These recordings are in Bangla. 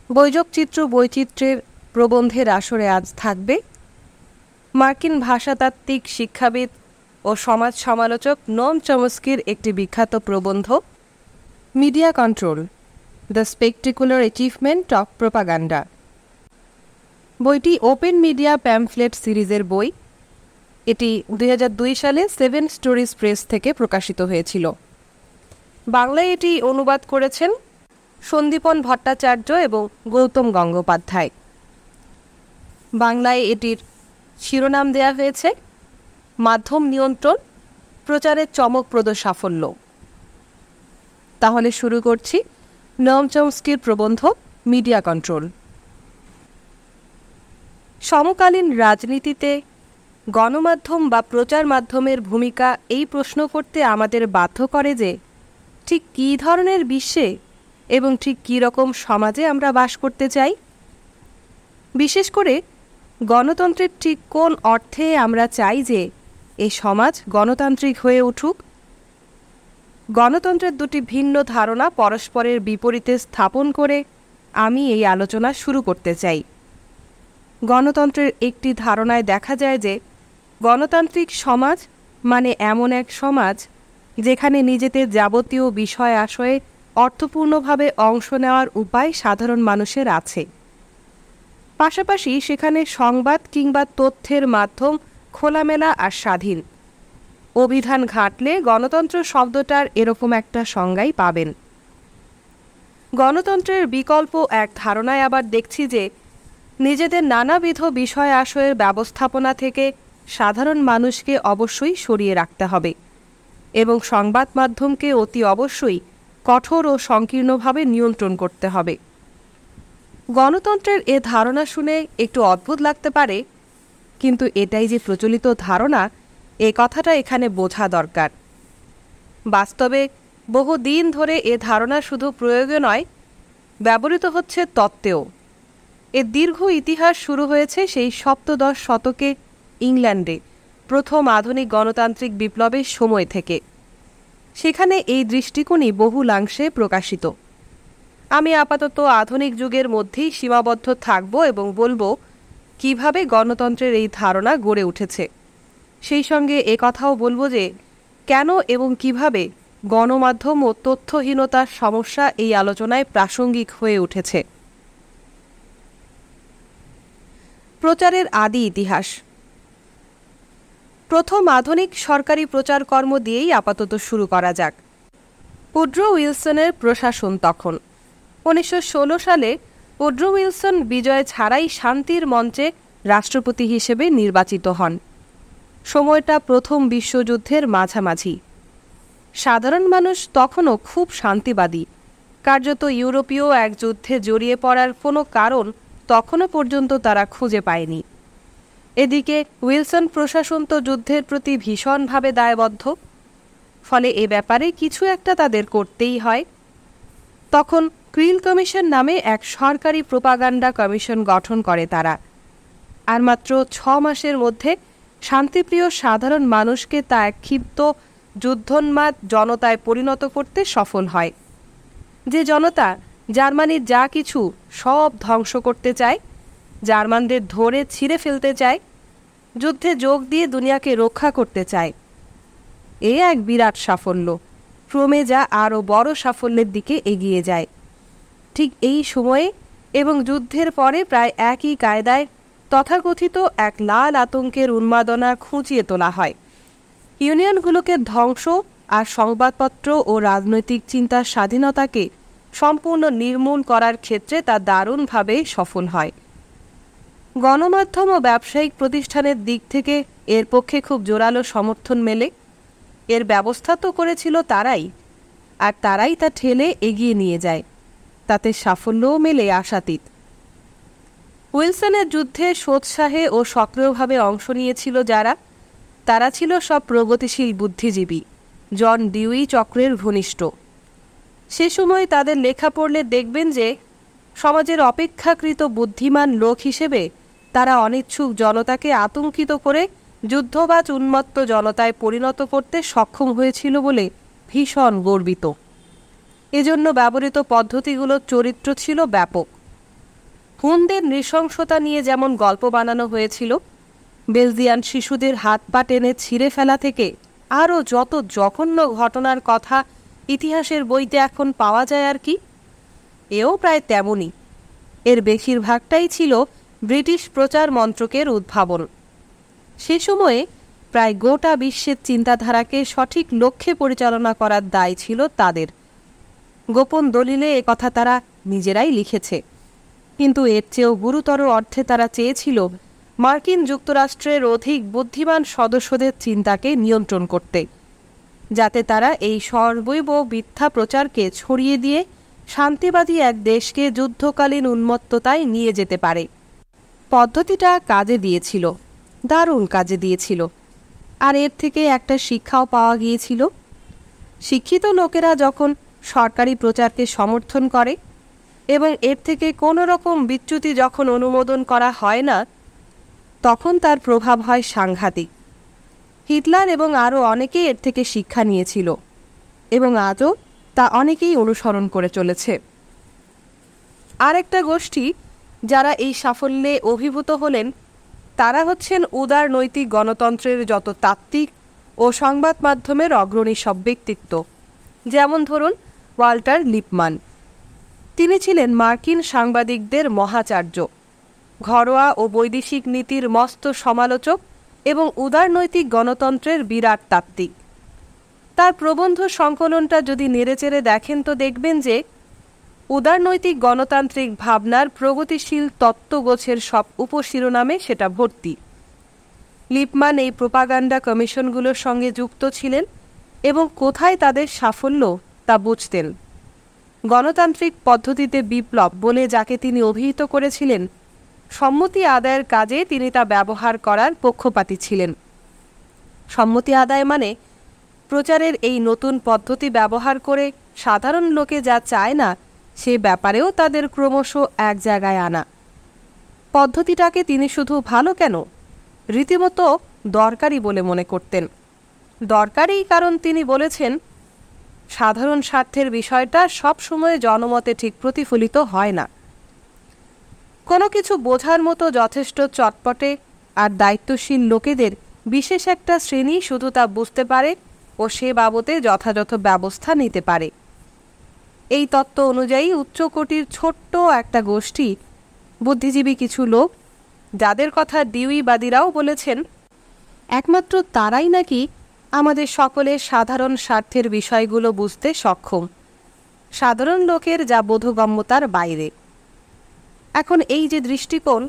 বৈযোগচিত্র বৈচিত্র্যের প্রবন্ধের আসরে আজ থাকবে মার্কিন ভাষাতাত্ত্বিক শিক্ষাবিদ ও সমাজ সমালোচক নোম চমস্কির একটি বিখ্যাত প্রবন্ধ media control, the spectacular achievement of propaganda. বইটি ওপেন মিডিয়া প্যামফ্লেট সিরিজের বই। এটি 2002 সালে 7 স্টোরিজ প্রেস থেকে প্রকাশিত হয়েছিল। বাংলায় এটি অনুবাদ করেছেন সন্দীপন ভট্টাচার্য এবং গৌতম গঙ্গোপাধ্যায়। বাংলায় এটির শিরোনাম দেয়া হয়েছে মাধ্যম নিয়ন্ত্রণ, প্রচারের চমকপ্রদ সাফল্য। তাহলে শুরু করছি নোম চমস্কির প্রবন্ধ মিডিয়া কন্ট্রোল। সমকালীন রাজনীতিতে গণমাধ্যম বা প্রচার মাধ্যমের ভূমিকা এই প্রশ্ন করতে আমাদের বাধ্য করে যে ঠিক কী ধরনের বিশ্বে এবং ঠিক কী রকম সমাজে আমরা বাস করতে চাই। বিশেষ করে গণতন্ত্রের ঠিক কোন অর্থে আমরা চাই যে এই সমাজ গণতান্ত্রিক হয়ে উঠুক। গণতন্ত্রের দুটি ভিন্ন ধারণা পরস্পরের বিপরীতে স্থাপন করে আমি এই আলোচনা শুরু করতে চাই। গণতন্ত্রের একটি ধারণায় দেখা যায় যে গণতান্ত্রিক সমাজ মানে এমন এক সমাজ যেখানে নিজেদের যাবতীয় বিষয় আশয়ে অর্থপূর্ণভাবে অংশ নেওয়ার উপায় সাধারণ মানুষের আছে। পাশাপাশি সেখানে সংবাদ কিংবা তথ্যের মাধ্যম খোলামেলা আর স্বাধীন। অভিধান ঘাঁটলে গণতন্ত্র শব্দটার এরকম একটা সংজ্ঞাই পাবেন। গণতন্ত্রের বিকল্প এক ধারণায় আবার দেখছি যে নিজেদের নানাবিধ বিষয় আশয়ের ব্যবস্থাপনা থেকে সাধারণ মানুষকে অবশ্যই সরিয়ে রাখতে হবে এবং সংবাদ মাধ্যমকে অতি অবশ্যই কঠোর ও সংকীর্ণভাবে নিয়ন্ত্রণ করতে হবে। গণতন্ত্রের এ ধারণা শুনে একটু অদ্ভুত লাগতে পারে, কিন্তু এটাই যে প্রচলিত ধারণা এ কথাটা এখানে বোঝা দরকার। বাস্তবে বহুদিন ধরে এ ধারণা শুধু প্রয়োগে নয়, ব্যবহৃত হচ্ছে তত্ত্বেও। এর দীর্ঘ ইতিহাস শুরু হয়েছে সেই সপ্তদশ শতকে ইংল্যান্ডে প্রথম আধুনিক গণতান্ত্রিক বিপ্লবের সময় থেকে। সেখানে এই দৃষ্টিকোণই বহুলাংশে প্রকাশিত। আমি আপাতত আধুনিক যুগের মধ্যেই সীমাবদ্ধ থাকব এবং বলবো কিভাবে গণতন্ত্রের এই ধারণা গড়ে উঠেছে। সেই সঙ্গে কথাও বলবো যে কেন এবং কিভাবে গণমাধ্যম ও তথ্যহীনতার সমস্যা এই আলোচনায় প্রাসঙ্গিক হয়ে উঠেছে। প্রচারের আদি ইতিহাস। প্রথম আধুনিক সরকারি প্রচারকর্ম দিয়েই আপাতত শুরু করা যাক। উড্রো উইলসনের প্রশাসন তখন 1916 সালে উড্রো উইলসন বিজয় ছাড়াই শান্তির মঞ্চে রাষ্ট্রপতি হিসেবে নির্বাচিত হন। সময়টা প্রথম বিশ্বযুদ্ধের মাঝামাঝি। সাধারণ মানুষ তখনও খুব শান্তিবাদী। কার্যত ইউরোপীয় এক যুদ্ধে জড়িয়ে পড়ার কোনো কারণ তখনও পর্যন্ত তারা খুঁজে পায়নি। এদিকে উইলসন প্রশাসন তো যুদ্ধের প্রতি ভীষণভাবে দায়বদ্ধ, ফলে এ ব্যাপারে কিছু একটা তাদের করতেই হয়। তখন ক্রিল কমিশন নামে এক সরকারি প্রোপাগান্ডা কমিশন গঠন করে তারা। আর মাত্র 6 মাসের মধ্যে শান্তিপ্রিয় সাধারণ মানুষকে তা এক ক্ষিপ্ত যুদ্ধোন্মাদ জনতায় পরিণত করতে সফল হয়। যে জনতা জার্মানির যা কিছু সব ধ্বংস করতে চায়, জার্মানদের ধরে ছিঁড়ে ফেলতে চায়, যুদ্ধে যোগ দিয়ে দুনিয়াকে রক্ষা করতে চায়। এ এক বিরাট সাফল্য। ক্রমে যা আরও বড় সাফল্যের দিকে এগিয়ে যায়। ঠিক এই সময়ে এবং যুদ্ধের পরে প্রায় একই কায়দায় তথাকথিত এক লাল আতঙ্কের উন্মাদনা খুঁচিয়ে তোলা হয়। ইউনিয়নগুলোকে ধ্বংস আর সংবাদপত্র ও রাজনৈতিক চিন্তার স্বাধীনতাকে সম্পূর্ণ নির্মূল করার ক্ষেত্রে তা দারুণভাবে সফল হয়। গণমাধ্যম ও ব্যবসায়িক প্রতিষ্ঠানের দিক থেকে এর পক্ষে খুব জোরালো সমর্থন মেলে। এর ব্যবস্থা তো করেছিল তারাই, আর তারাই তা ঠেলে এগিয়ে নিয়ে যায়। তাতে সাফল্যও মেলে আশাতীত। উইলসনের যুদ্ধে সোৎসাহে ও সক্রিয়ভাবে অংশ নিয়েছিল যারা, তারা ছিল সব প্রগতিশীল বুদ্ধিজীবী, জন ডিউই চক্রের ঘনিষ্ঠ। সে সময় তাদের লেখা পড়লে দেখবেন যে সমাজের অপেক্ষাকৃত বুদ্ধিমান লোক হিসেবে তারা অনিচ্ছুক জনতাকে আতঙ্কিত করে যুদ্ধবাজ উন্মত্ত জনতায় পরিণত করতে সক্ষম হয়েছিল বলে ভীষণ গর্বিত। এজন্য ব্যবহৃত পদ্ধতিগুলোর চরিত্র ছিল ব্যাপক। হুনদের নৃশংসতা নিয়ে যেমন গল্প বানানো হয়েছিল, বেলজিয়ান শিশুদের হাত পা টেনে ছিঁড়ে ফেলা থেকে আরও যত জঘন্য ঘটনার কথা ইতিহাসের বইতে এখন পাওয়া যায় আর কি, এও প্রায় তেমনই। এর বেশিরভাগটাই ছিল ব্রিটিশ প্রচার মন্ত্রকের উদ্ভাবন। সে সময়ে প্রায় গোটা বিশ্বের চিন্তাধারাকে সঠিক লক্ষ্যে পরিচালনা করার দায় ছিল তাদের। গোপন দলিলে একথা তারা নিজেরাই লিখেছে, কিন্তু এর চেয়েও গুরুতর অর্থে তারা চেয়েছিল মার্কিন যুক্তরাষ্ট্রের অধিক বুদ্ধিমান সদস্যদের চিন্তাকে নিয়ন্ত্রণ করতে, যাতে তারা এই সর্বৈব মিথ্যা প্রচারকে ছড়িয়ে দিয়ে শান্তিবাদী এক দেশকে যুদ্ধকালীন উন্মত্ততায় নিয়ে যেতে পারে। পদ্ধতিটা কাজে দিয়েছিল, দারুণ কাজে দিয়েছিল। আর এর থেকে একটা শিক্ষাও পাওয়া গিয়েছিল। শিক্ষিত লোকেরা যখন সরকারি প্রচারকে সমর্থন করে এবং এর থেকে কোনো রকম বিচ্যুতি যখন অনুমোদন করা হয় না, তখন তার প্রভাব হয় সাংঘাতিক। হিটলার এবং আরও অনেকেই এর থেকে শিক্ষা নিয়েছিল এবং আজও তা অনেকেই অনুসরণ করে চলেছে। আরেকটা গোষ্ঠী যারা এই সাফল্যে অভিভূত হলেন তারা হচ্ছেন উদার নৈতিক গণতন্ত্রের যত তাত্ত্বিক ও সংবাদ মাধ্যমের অগ্রণী সব ব্যক্তিত্ব, যেমন ধরুন ওয়াল্টার লিপমান। তিনি ছিলেন মার্কিন সাংবাদিকদের মহাচার্য, ঘরোয়া ও বৈদেশিক নীতির মস্ত সমালোচক এবং উদারনৈতিক গণতন্ত্রের বিরাট তাত্ত্বিক। তার প্রবন্ধ সংকলনটা যদি নেড়েচেড়ে দেখেন তো দেখবেন যে উদারনৈতিক গণতান্ত্রিক ভাবনার প্রগতিশীল তত্ত্বগোছের সব উপশিরোনামে সেটা ভর্তি। লিপমান এই প্রোপাগান্ডা কমিশনগুলোর সঙ্গে যুক্ত ছিলেন এবং কোথায় তাদের সাফল্য তা বুঝতেন। গণতান্ত্রিক পদ্ধতিতে বিপ্লব বলে যাকে তিনি অভিহিত করেছিলেন, সম্মতি আদায়ের কাজে তিনি তা ব্যবহার করার পক্ষপাতী ছিলেন। সম্মতি আদায় মানে প্রচারের এই নতুন পদ্ধতি ব্যবহার করে সাধারণ লোকে যা চায় না সে ব্যাপারেও তাদের ক্রমশ এক জায়গায় আনা। পদ্ধতিটাকে তিনি শুধু ভালো কেন, রীতিমতো দরকারি বলে মনে করতেন। দরকারি কারণ তিনি বলেছেন, সাধারণ স্বার্থের বিষয়টা সব সময় জনমতে ঠিক প্রতিফলিত হয় না। কোনো কিছু বোঝার মতো যথেষ্ট চটপটে আর দায়িত্বশীল লোকেদের বিশেষ একটা শ্রেণী শুধু তা বুঝতে পারে ও সে বাবদে যথাযথ ব্যবস্থা নিতে পারে। এই তত্ত্ব অনুযায়ী উচ্চকোটির ছোট্ট একটা গোষ্ঠী বুদ্ধিজীবী কিছু লোক, যাদের কথা ডিউইবাদীরাও বলেছেন, একমাত্র তারাই নাকি আমাদের সকলের সাধারণ স্বার্থের বিষয়গুলো বুঝতে সক্ষম, সাধারণ লোকের যা বোধগম্যতার বাইরে। এখন এই যে দৃষ্টিকোণ,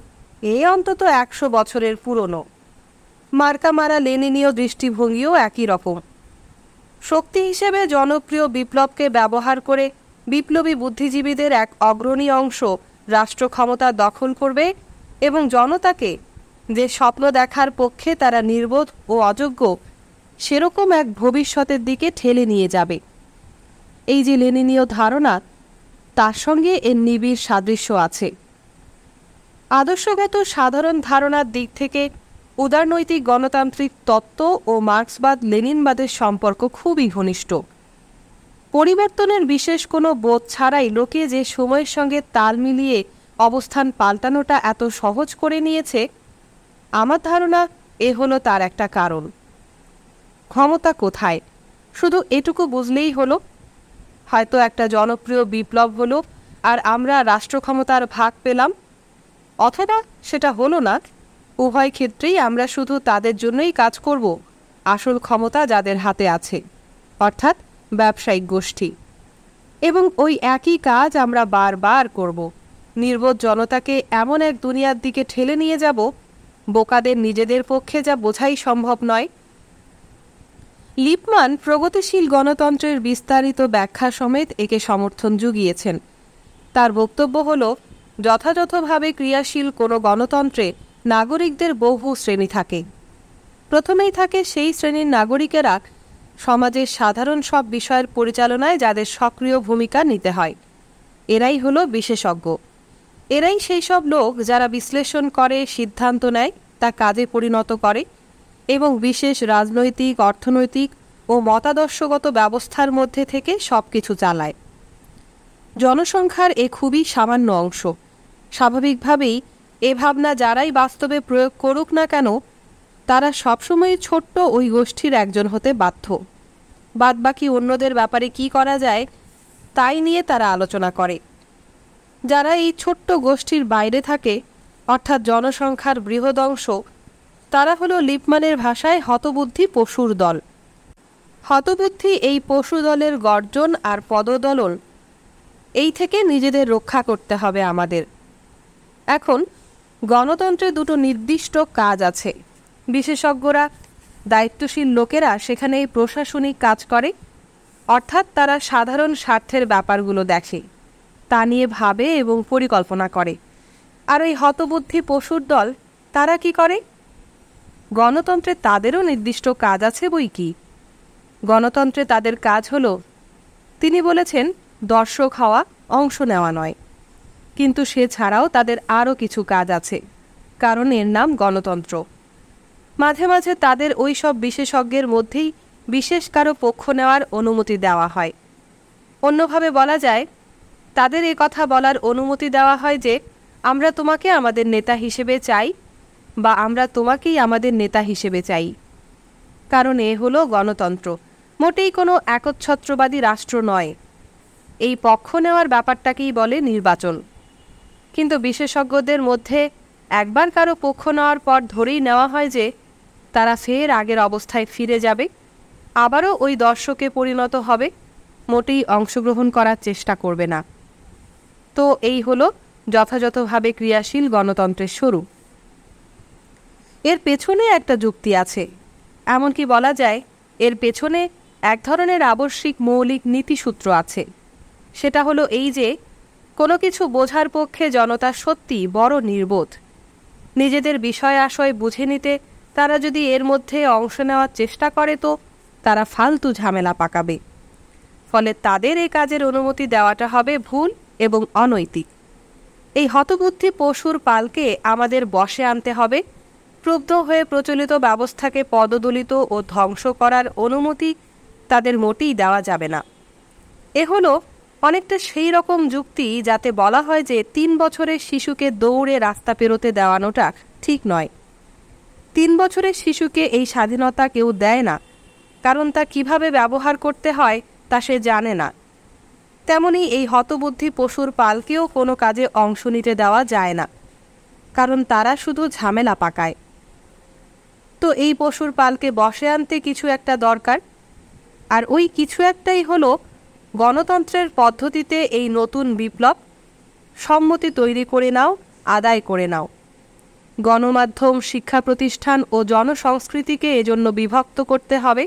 এ অন্তত 100 বছরের পুরনো। মার্কামারা লেনিনীয় দৃষ্টিভঙ্গিও একই রকম। শক্তি হিসেবে জনপ্রিয় বিপ্লবকে ব্যবহার করে বিপ্লবী বুদ্ধিজীবীদের এক অগ্রণী অংশ রাষ্ট্র ক্ষমতা দখল করবে এবং জনতাকে যে স্বপ্ন দেখার পক্ষে তারা নির্বোধ ও অযোগ্য সেরকম এক ভবিষ্যতের দিকে ঠেলে নিয়ে যাবে। এই যে লেনিনীয় ধারণা, তার সঙ্গে এর নিবিড় সাদৃশ্য আছে। আদর্শগত সাধারণ ধারণার দিক থেকে উদারনৈতিক গণতান্ত্রিক তত্ত্ব ও মার্ক্সবাদ লেনিনবাদের সম্পর্ক খুবই ঘনিষ্ঠ। পরিবর্তনের বিশেষ কোনো বোধ ছাড়াই লোকে যে সময়ের সঙ্গে তাল মিলিয়ে অবস্থান পাল্টানোটা এত সহজ করে নিয়েছে, আমার ধারণা এ হলো তার একটা কারণ। ক্ষমতা কোথায় শুধু এটুকু বুঝলেই হলো, হয়তো একটা জনপ্রিয় বিপ্লব হলো আর আমরা রাষ্ট্র ক্ষমতার ভাগ পেলাম, অথবা সেটা হলো না, উভয় ক্ষেত্রেই আমরা শুধু তাদের জন্যই কাজ করব আসল ক্ষমতা যাদের হাতে আছে, অর্থাৎ ব্যবসায়িক গোষ্ঠী। এবং ওই একই কাজ আমরা বারবার করব, নির্বোধ জনতাকে এমন এক দুনিয়ার দিকে ঠেলে নিয়ে যাব বোকাদের নিজেদের পক্ষে যা বোঝাই সম্ভব নয়। লিপমান প্রগতিশীল গণতন্ত্রের বিস্তারিত ব্যাখ্যা সমেত একে সমর্থন জুগিয়েছেন। তার বক্তব্য হল, যথাযথভাবে ক্রিয়াশীল কোনো গণতন্ত্রে নাগরিকদের বহু শ্রেণী থাকে। প্রথমেই থাকে সেই শ্রেণীর নাগরিকেরা সমাজের সাধারণ সব বিষয়ের পরিচালনায় যাদের সক্রিয় ভূমিকা নিতে হয়। এরাই হলো বিশেষজ্ঞ। এরাই সেই সব লোক যারা বিশ্লেষণ করে, সিদ্ধান্ত নেয়, তা কাজে পরিণত করে এবং বিশেষ রাজনৈতিক, অর্থনৈতিক ও মতাদর্শগত ব্যবস্থার মধ্যে থেকে সব কিছু চালায়। জনসংখ্যার এ খুবই সামান্য অংশ, স্বাভাবিকভাবেই এ ভাবনা যারাই বাস্তবে প্রয়োগ করুক না কেন, তারা সবসময় ছোট্ট ওই গোষ্ঠীর একজন হতে বাধ্য। বাদবাকি অন্যদের ব্যাপারে কি করা যায় তাই নিয়ে তারা আলোচনা করে। যারা এই ছোট্ট গোষ্ঠীর বাইরে থাকে, অর্থাৎ জনসংখ্যার বৃহৎ অংশ, তারা হলো লিপমানের ভাষায় হতবুদ্ধি পশুর দল। হতবুদ্ধি এই পশু দলের গর্জন আর পদদলন, এই থেকে নিজেদের রক্ষা করতে হবে আমাদের। এখন গণতন্ত্রে দুটো নির্দিষ্ট কাজ আছে। বিশেষজ্ঞরা, দায়িত্বশীল লোকেরা সেখানে এই প্রশাসনিক কাজ করে, অর্থাৎ তারা সাধারণ স্বার্থের ব্যাপারগুলো দেখে, তা নিয়ে ভাবে এবং পরিকল্পনা করে। আর ওই হতবুদ্ধি পশুর দল তারা কি করে? গণতন্ত্রে তাদেরও নির্দিষ্ট কাজ আছে বই কি। গণতন্ত্রে তাদের কাজ হলো, তিনি বলেছেন, দর্শক হওয়া, অংশ নেওয়া নয়। কিন্তু সে ছাড়াও তাদের আরও কিছু কাজ আছে, কারণ এর নাম গণতন্ত্র। মাঝে মাঝে তাদের ওই সব বিশেষজ্ঞের মধ্যেই বিশেষ কারো পক্ষ নেওয়ার অনুমতি দেওয়া হয়। অন্যভাবে বলা যায়, তাদের এ কথা বলার অনুমতি দেওয়া হয় যে আমরা তোমাকে আমাদের নেতা হিসেবে চাই, বা আমরা তোমাকেই আমাদের নেতা হিসেবে চাই। কারণ এ হলো গণতন্ত্র, মোটেই কোনো একচ্ছত্রবাদী রাষ্ট্র নয়। এই পক্ষ নেওয়ার ব্যাপারটাকেই বলে নির্বাচন। কিন্তু বিশেষজ্ঞদের মধ্যে একবার কারো পক্ষ নেওয়ার পর ধরেই নেওয়া হয় যে তারা ফের আগের অবস্থায় ফিরে যাবে, আবারও ওই দর্শকে পরিণত হবে, মোটেই অংশগ্রহণ করার চেষ্টা করবে না। তো এই হলো যথাযথভাবে ক্রিয়াশীল গণতন্ত্রের শুরু। এর পেছনে একটা যুক্তি আছে, এমনকি বলা যায় এর পেছনে এক ধরনের আবশ্যিক মৌলিক নীতিসূত্র আছে। সেটা হলো এই যে, কোনো কিছু বোঝার পক্ষে জনতা সত্যি বড় নির্বোধ। নিজেদের বিষয় আশয় বুঝে নিতে তারা যদি এর মধ্যে অংশ নেওয়ার চেষ্টা করে, তো তারা ফালতু ঝামেলা পাকাবে। ফলে তাদের এই কাজের অনুমতি দেওয়াটা হবে ভুল এবং অনৈতিক। এই হতবুদ্ধি পশুর পালকে আমাদের বশে আনতে হবে। ক্রুব্ধ হয়ে প্রচলিত ব্যবস্থাকে পদদলিত ও ধ্বংস করার অনুমতি তাদের মোটেই দেওয়া যাবে না। এ হলো অনেকটা সেই রকম যুক্তি যাতে বলা হয় যে 3 বছরের শিশুকে দৌড়ে রাস্তা পেরোতে দেওয়ানোটা ঠিক নয়। 3 বছরের শিশুকে এই স্বাধীনতা কেউ দেয় না, কারণ তা কিভাবে ব্যবহার করতে হয় তা সে জানে না। তেমনি এই হতবুদ্ধি পশুর পালকেও কোনো কাজে অংশ নিতে দেওয়া যায় না, কারণ তারা শুধু ঝামেলা পাকায়। তো এই পশুর পালকে বশে আনতে কিছু একটা দরকার, আর ওই কিছু একটাই হলো গণতন্ত্রের পদ্ধতিতে এই নতুন বিপ্লব। সম্মতি তৈরি করে নাও, আদায় করে নাও। গণমাধ্যম, শিক্ষা প্রতিষ্ঠান ও জনসংস্কৃতিকে এজন্য বিভক্ত করতে হবে।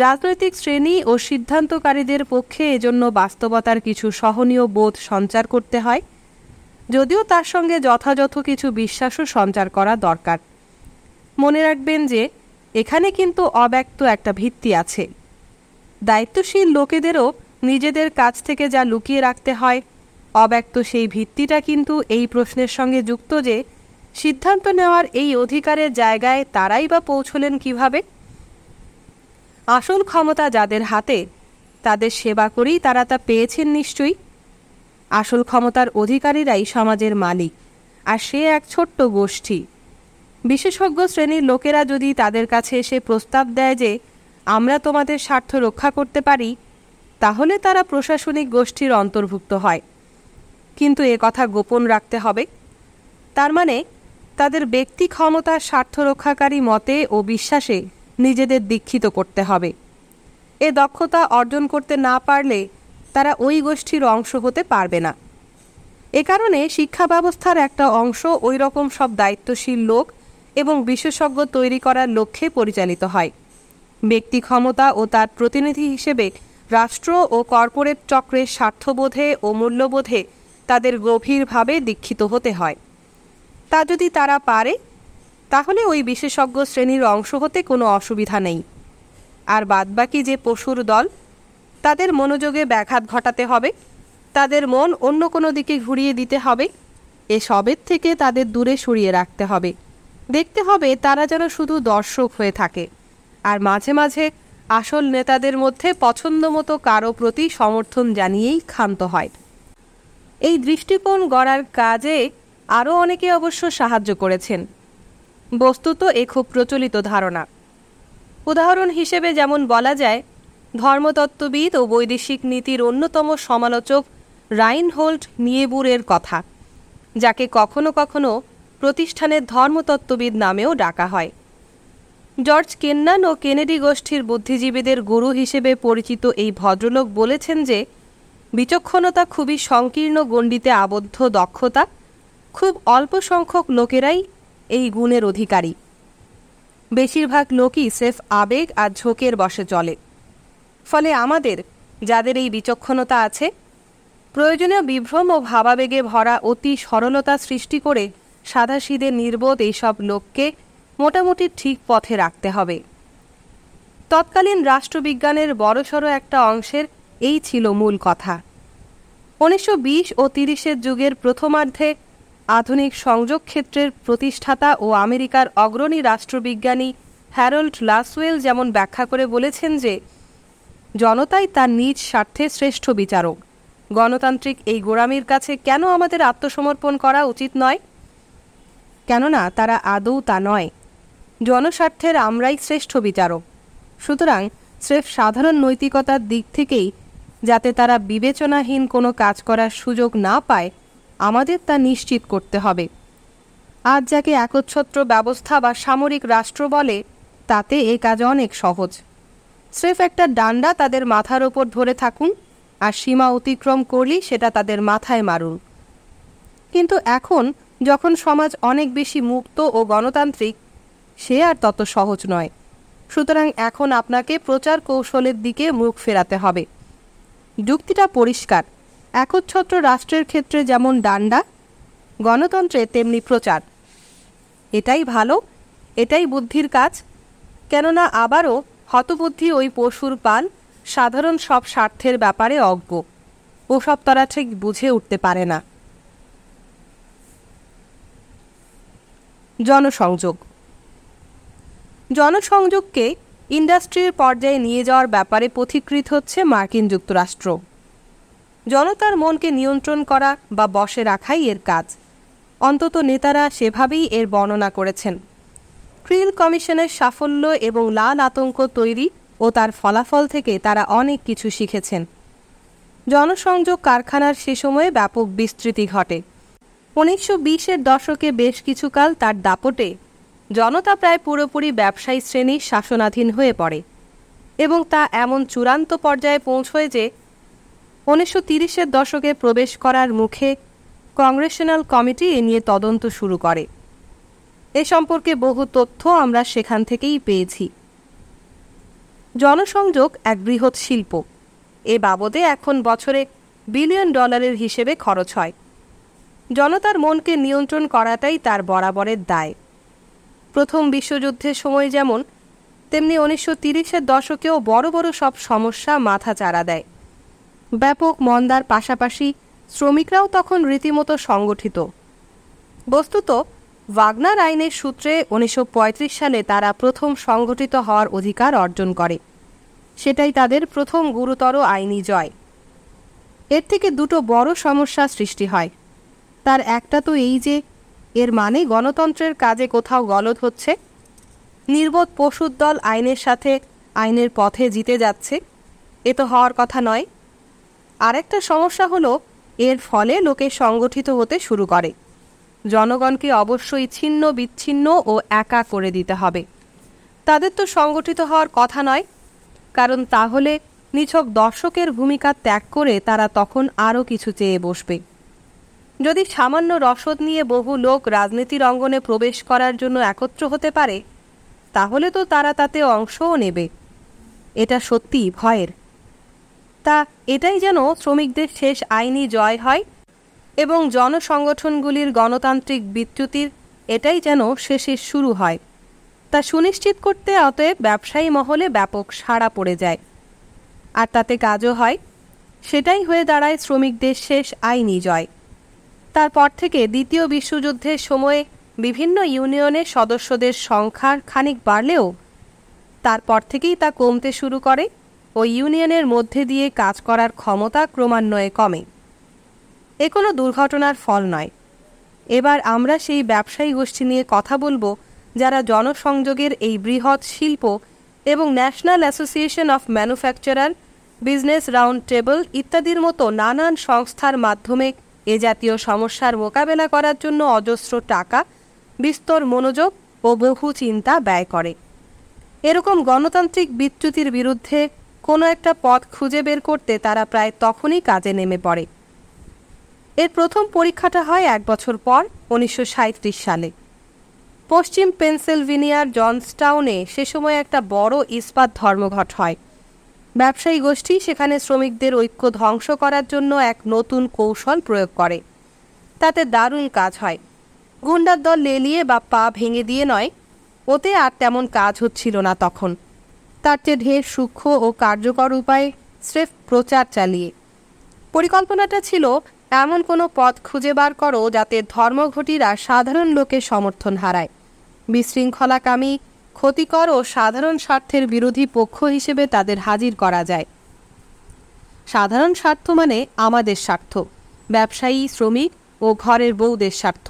রাজনৈতিক শ্রেণী ও সিদ্ধান্তকারীদের পক্ষে এজন্য বাস্তবতার কিছু সহনীয় বোধ সঞ্চার করতে হয়, যদিও তার সঙ্গে যথাযথ কিছু বিশ্বাসও সঞ্চার করা দরকার। মনে রাখবেন যে এখানে কিন্তু অব্যক্ত একটা ভিত্তি আছে। দায়িত্বশীল লোকেদেরও নিজেদের কাছ থেকে যা লুকিয়ে রাখতে হয়, অব্যক্ত সেই ভিত্তিটা কিন্তু এই প্রশ্নের সঙ্গে যুক্ত যে সিদ্ধান্ত নেওয়ার এই অধিকারের জায়গায় তারাই বা পৌঁছলেন কিভাবে। আসল ক্ষমতা যাদের হাতে, তাদের সেবা করেই তারা তা পেয়েছেন নিশ্চয়ই। আসল ক্ষমতার অধিকারীরাই সমাজের মালিক, আর সে এক ছোট্ট গোষ্ঠী। বিশেষজ্ঞ শ্রেণীর লোকেরা যদি তাদের কাছে এসে প্রস্তাব দেয় যে আমরা তোমাদের স্বার্থ রক্ষা করতে পারি, তাহলে তারা প্রশাসনিক গোষ্ঠীর অন্তর্ভুক্ত হয়। কিন্তু এ কথা গোপন রাখতে হবে। তার মানে তাদের ব্যক্তি ক্ষমতার স্বার্থ রক্ষাকারী মতে ও বিশ্বাসে নিজেদের দীক্ষিত করতে হবে। এ দক্ষতা অর্জন করতে না পারলে তারা ওই গোষ্ঠীর অংশ হতে পারবে না। এ কারণে শিক্ষা ব্যবস্থার একটা অংশ ওই রকম সব দায়িত্বশীল লোক এবং বিশেষজ্ঞ তৈরি করার লক্ষ্যে পরিচালিত হয়। ব্যক্তি ক্ষমতা ও তার প্রতিনিধি হিসেবে রাষ্ট্র ও কর্পোরেট চক্রের স্বার্থবোধে ও মূল্যবোধে তাদের গভীরভাবে দীক্ষিত হতে হয়। তা যদি তারা পারে, তাহলে ওই বিশেষজ্ঞ শ্রেণীর অংশ হতে কোনো অসুবিধা নেই। আর বাদবাকি যে পশুর দল, তাদের মনোযোগে ব্যাঘাত ঘটাতে হবে, তাদের মন অন্য কোনো দিকে ঘুরিয়ে দিতে হবে। এসবের থেকে তাদের দূরে সরিয়ে রাখতে হবে। দেখতে হবে তারা যেন শুধু দর্শক হয়ে থাকে, আর মাঝে মাঝে আসল নেতাদের মধ্যে পছন্দ মতো কারো প্রতি সমর্থন জানিয়েই ক্ষান্ত হয়। এই দৃষ্টিকোণ গড়ার কাজে আরও অনেকে অবশ্য সাহায্য করেছেন। বস্তুত এ খুব প্রচলিত ধারণা। উদাহরণ হিসেবে যেমন বলা যায়, ধর্মতত্ত্ববিদ ও বৈদেশিক নীতির অন্যতম সমালোচক রাইনহোল্ড নিয়েবুরের কথা, যাকে কখনো কখনো প্রতিষ্ঠানের ধর্মতত্ত্ববিদ নামেও ডাকা হয়। জর্জ কেন্নান ও কেনেডি গোষ্ঠীর বুদ্ধিজীবীদের গুরু হিসেবে পরিচিত এই ভদ্রলোক বলেছেন যে বিচক্ষণতা খুবই সংকীর্ণ গণ্ডিতে আবদ্ধ দক্ষতা, খুব অল্প সংখ্যক লোকেরাই এই গুণের অধিকারী। বেশিরভাগ লোকই স্রেফ আবেগ আর ঝোঁকের বশে চলে। ফলে আমাদের, যাদের এই বিচক্ষণতা আছে, প্রয়োজনীয় বিভ্রম ও ভাবাবেগে ভরা অতি সরলতা সৃষ্টি করে সাদাসিধে নির্বোধ এইসব লোককে মোটামুটি ঠিক পথে রাখতে হবে। তৎকালীন রাষ্ট্রবিজ্ঞানের বড়সড় একটা অংশের এই ছিল মূল কথা। 1920 ও 30-এর যুগের প্রথমার্ধে আধুনিক সংযোগ ক্ষেত্রের প্রতিষ্ঠাতা ও আমেরিকার অগ্রণী রাষ্ট্রবিজ্ঞানী হ্যারল্ড লাসওয়েল যেমন ব্যাখ্যা করে বলেছেন যে জনতাই তার নিজ স্বার্থে শ্রেষ্ঠ বিচারক। গণতান্ত্রিক এই গোঁড়ামির কাছে কেন আমাদের আত্মসমর্পণ করা উচিত নয়? কেননা তারা আদৌ তা নয়। জনস্বার্থের আমরাই শ্রেষ্ঠ বিচারক। সুতরাং স্রেফ সাধারণ নৈতিকতার দিক থেকেই যাতে তারা বিবেচনাহীন কোনো কাজ করার সুযোগ না পায়, আমাদের তা নিশ্চিত করতে হবে। আজ যাকে একচ্ছত্র ব্যবস্থা বা সামরিক রাষ্ট্র বলে, তাতে এ কাজ অনেক সহজ। স্রেফ একটা ডান্ডা তাদের মাথার ওপর ধরে থাকুন, আর সীমা অতিক্রম করলেই সেটা তাদের মাথায় মারুন। কিন্তু এখন যখন সমাজ অনেক বেশি মুক্ত ও গণতান্ত্রিক, সে আর তত সহজ নয়। সুতরাং এখন আপনাকে প্রচার কৌশলের দিকে মুখ ফেরাতে হবে। যুক্তিটা পরিষ্কার। একচ্ছত্র রাষ্ট্রের ক্ষেত্রে যেমন ডান্ডা, গণতন্ত্রে তেমনি প্রচার। এটাই ভালো, এটাই বুদ্ধির কাজ। কেননা আবারও হতবুদ্ধি ওই পশুর পাল সাধারণ সব স্বার্থের ব্যাপারে অজ্ঞ। ওসব তারা ঠিক বুঝে উঠতে পারে না। জনসংযোগ। জনসংযোগকে ইন্ডাস্ট্রির পর্যায়ে নিয়ে যাওয়ার ব্যাপারে পথিকৃৎ হচ্ছে মার্কিন যুক্তরাষ্ট্র। জনতার মনকে নিয়ন্ত্রণ করা বা বশে রাখাই এর কাজ। অন্তত নেতারা সেভাবেই এর বর্ণনা করেছেন। ক্রিল কমিশনের সাফল্য এবং লাল আতঙ্ক তৈরি ও তার ফলাফল থেকে তারা অনেক কিছু শিখেছেন। জনসংযোগ কারখানার সে সময়ে ব্যাপক বিস্তৃতি ঘটে। 1920-এর দশকে বেশ কিছুকাল তার দাপটে জনতা প্রায় পুরোপুরি ব্যবসায়ী শ্রেণীর শাসনাধীন হয়ে পড়ে এবং তা এমন চূড়ান্ত পর্যায়ে পৌঁছয় যে 1930-এর দশকে প্রবেশ করার মুখে কংগ্রেশনাল কমিটি এ নিয়ে তদন্ত শুরু করে। এ সম্পর্কে বহু তথ্য আমরা সেখান থেকেই পেয়েছি। জনসংযোগ এক বৃহৎ শিল্প। এ বাবদে এখন বছরে $বিলিয়ন হিসেবে খরচ হয়। জনতার মনকে নিয়ন্ত্রণ করাটাই তার বরাবরের দায়। প্রথম বিশ্বযুদ্ধের সময় যেমন, তেমনি 1930-এর দশকেও বড় বড় সব সমস্যা মাথা চাড়া দেয়। ব্যাপক মন্দার পাশাপাশি শ্রমিকরাও তখন রীতিমতো সংগঠিত। বস্তুত ওয়াগনার আইনের সূত্রে 1935 সালে তারা প্রথম সংগঠিত হওয়ার অধিকার অর্জন করে। সেটাই তাদের প্রথম গুরুতর আইনি জয়। এর থেকে দুটো বড় সমস্যা সৃষ্টি হয়। তার একটা তো এই যে এর মানে গণতন্ত্রের কাজে কোথাও গলদ হচ্ছে। নির্বোধ পশুর দল আইনের সাথে আইনের পথে জিতে যাচ্ছে। এ তো হওয়ার কথা নয়। আরেকটা সমস্যা হলো এর ফলে লোকে সংগঠিত হতে শুরু করে। জনগণকে অবশ্যই ছিন্ন বিচ্ছিন্ন ও একা করে দিতে হবে। তাদের তো সংগঠিত হওয়ার কথা নয়, কারণ তাহলে নিছক দর্শকের ভূমিকা ত্যাগ করে তারা তখন আরও কিছু চেয়ে বসবে। যদি সামান্য রসদ নিয়ে বহু লোক রাজনীতির অঙ্গনে প্রবেশ করার জন্য একত্র হতে পারে, তাহলে তো তারা তাতে অংশও নেবে। এটা সত্যিই ভয়ের। তা এটাই যেন শ্রমিকদের শেষ আইনি জয় হয় এবং জনসংগঠনগুলির গণতান্ত্রিক বিচ্যুতির এটাই যেন শেষে শুরু হয়, তা সুনিশ্চিত করতে অতএব ব্যবসায়ী মহলে ব্যাপক সাড়া পড়ে যায়। আর তাতে কাজও হয়। সেটাই হয়ে দাঁড়ায় শ্রমিকদের শেষ আইনি জয়। তারপর থেকে দ্বিতীয় বিশ্বযুদ্ধের সময়ে বিভিন্ন ইউনিয়নের সদস্যদের সংখ্যা খানিক বাড়লেও তারপর থেকেই তা কমতে শুরু করে ও ইউনিয়নের মধ্যে দিয়ে কাজ করার ক্ষমতা ক্রমান্বয়ে কমে। এ কোনো দুর্ঘটনার ফল নয়। এবার আমরা সেই ব্যবসায়ী গোষ্ঠী নিয়ে কথা বলবো যারা জনসংযোগের এই বৃহৎ শিল্প এবং national association of manufacturer, business round table ইত্যাদির মতো নানান সংস্থার মাধ্যমে এ জাতীয় সমস্যার মোকাবেলা করার জন্য অজস্র টাকা, বিস্তর মনোযোগ ও বহু চিন্তা ব্যয় করে। এরকম গণতান্ত্রিক বিচ্যুতির বিরুদ্ধে কোনো একটা পথ খুঁজে বের করতে তারা প্রায় তখনই কাজে নেমে পড়ে। এর প্রথম পরীক্ষাটা হয় 1 বছর পর 1937 সালে। পশ্চিম পেনসিলভেনিয়ার জনসটাউনে সে সময় একটা বড় ইস্পাত ধর্মঘট হয়। ব্যবসায়ী গোষ্ঠী সেখানে শ্রমিকদের ঐক্য ধ্বংস করার জন্য এক নতুন কৌশল প্রয়োগ করে। তাতে দারুণ কাজ হয়। গুন্ডার দল লেলিয়ে বা পা ভেঙে দিয়ে নয়, ওতে আর তেমন কাজ হচ্ছিল না তখন। তার চেয়ে ঢের সূক্ষ্ম ও কার্যকর উপায়ে স্রেফ প্রচার চালিয়ে। পরিকল্পনাটা ছিল এমন কোনো পথ খুঁজে বার করো যাতে ধর্মঘটিরা সাধারণ লোকের সমর্থন হারায়, বিশৃঙ্খলাকামী, ক্ষতিকর ও সাধারণ স্বার্থের বিরোধী পক্ষ হিসেবে তাদের হাজির করা যায়। সাধারণ স্বার্থ মানে আমাদের স্বার্থ, ব্যবসায়ী, শ্রমিক ও ঘরের বউদের স্বার্থ।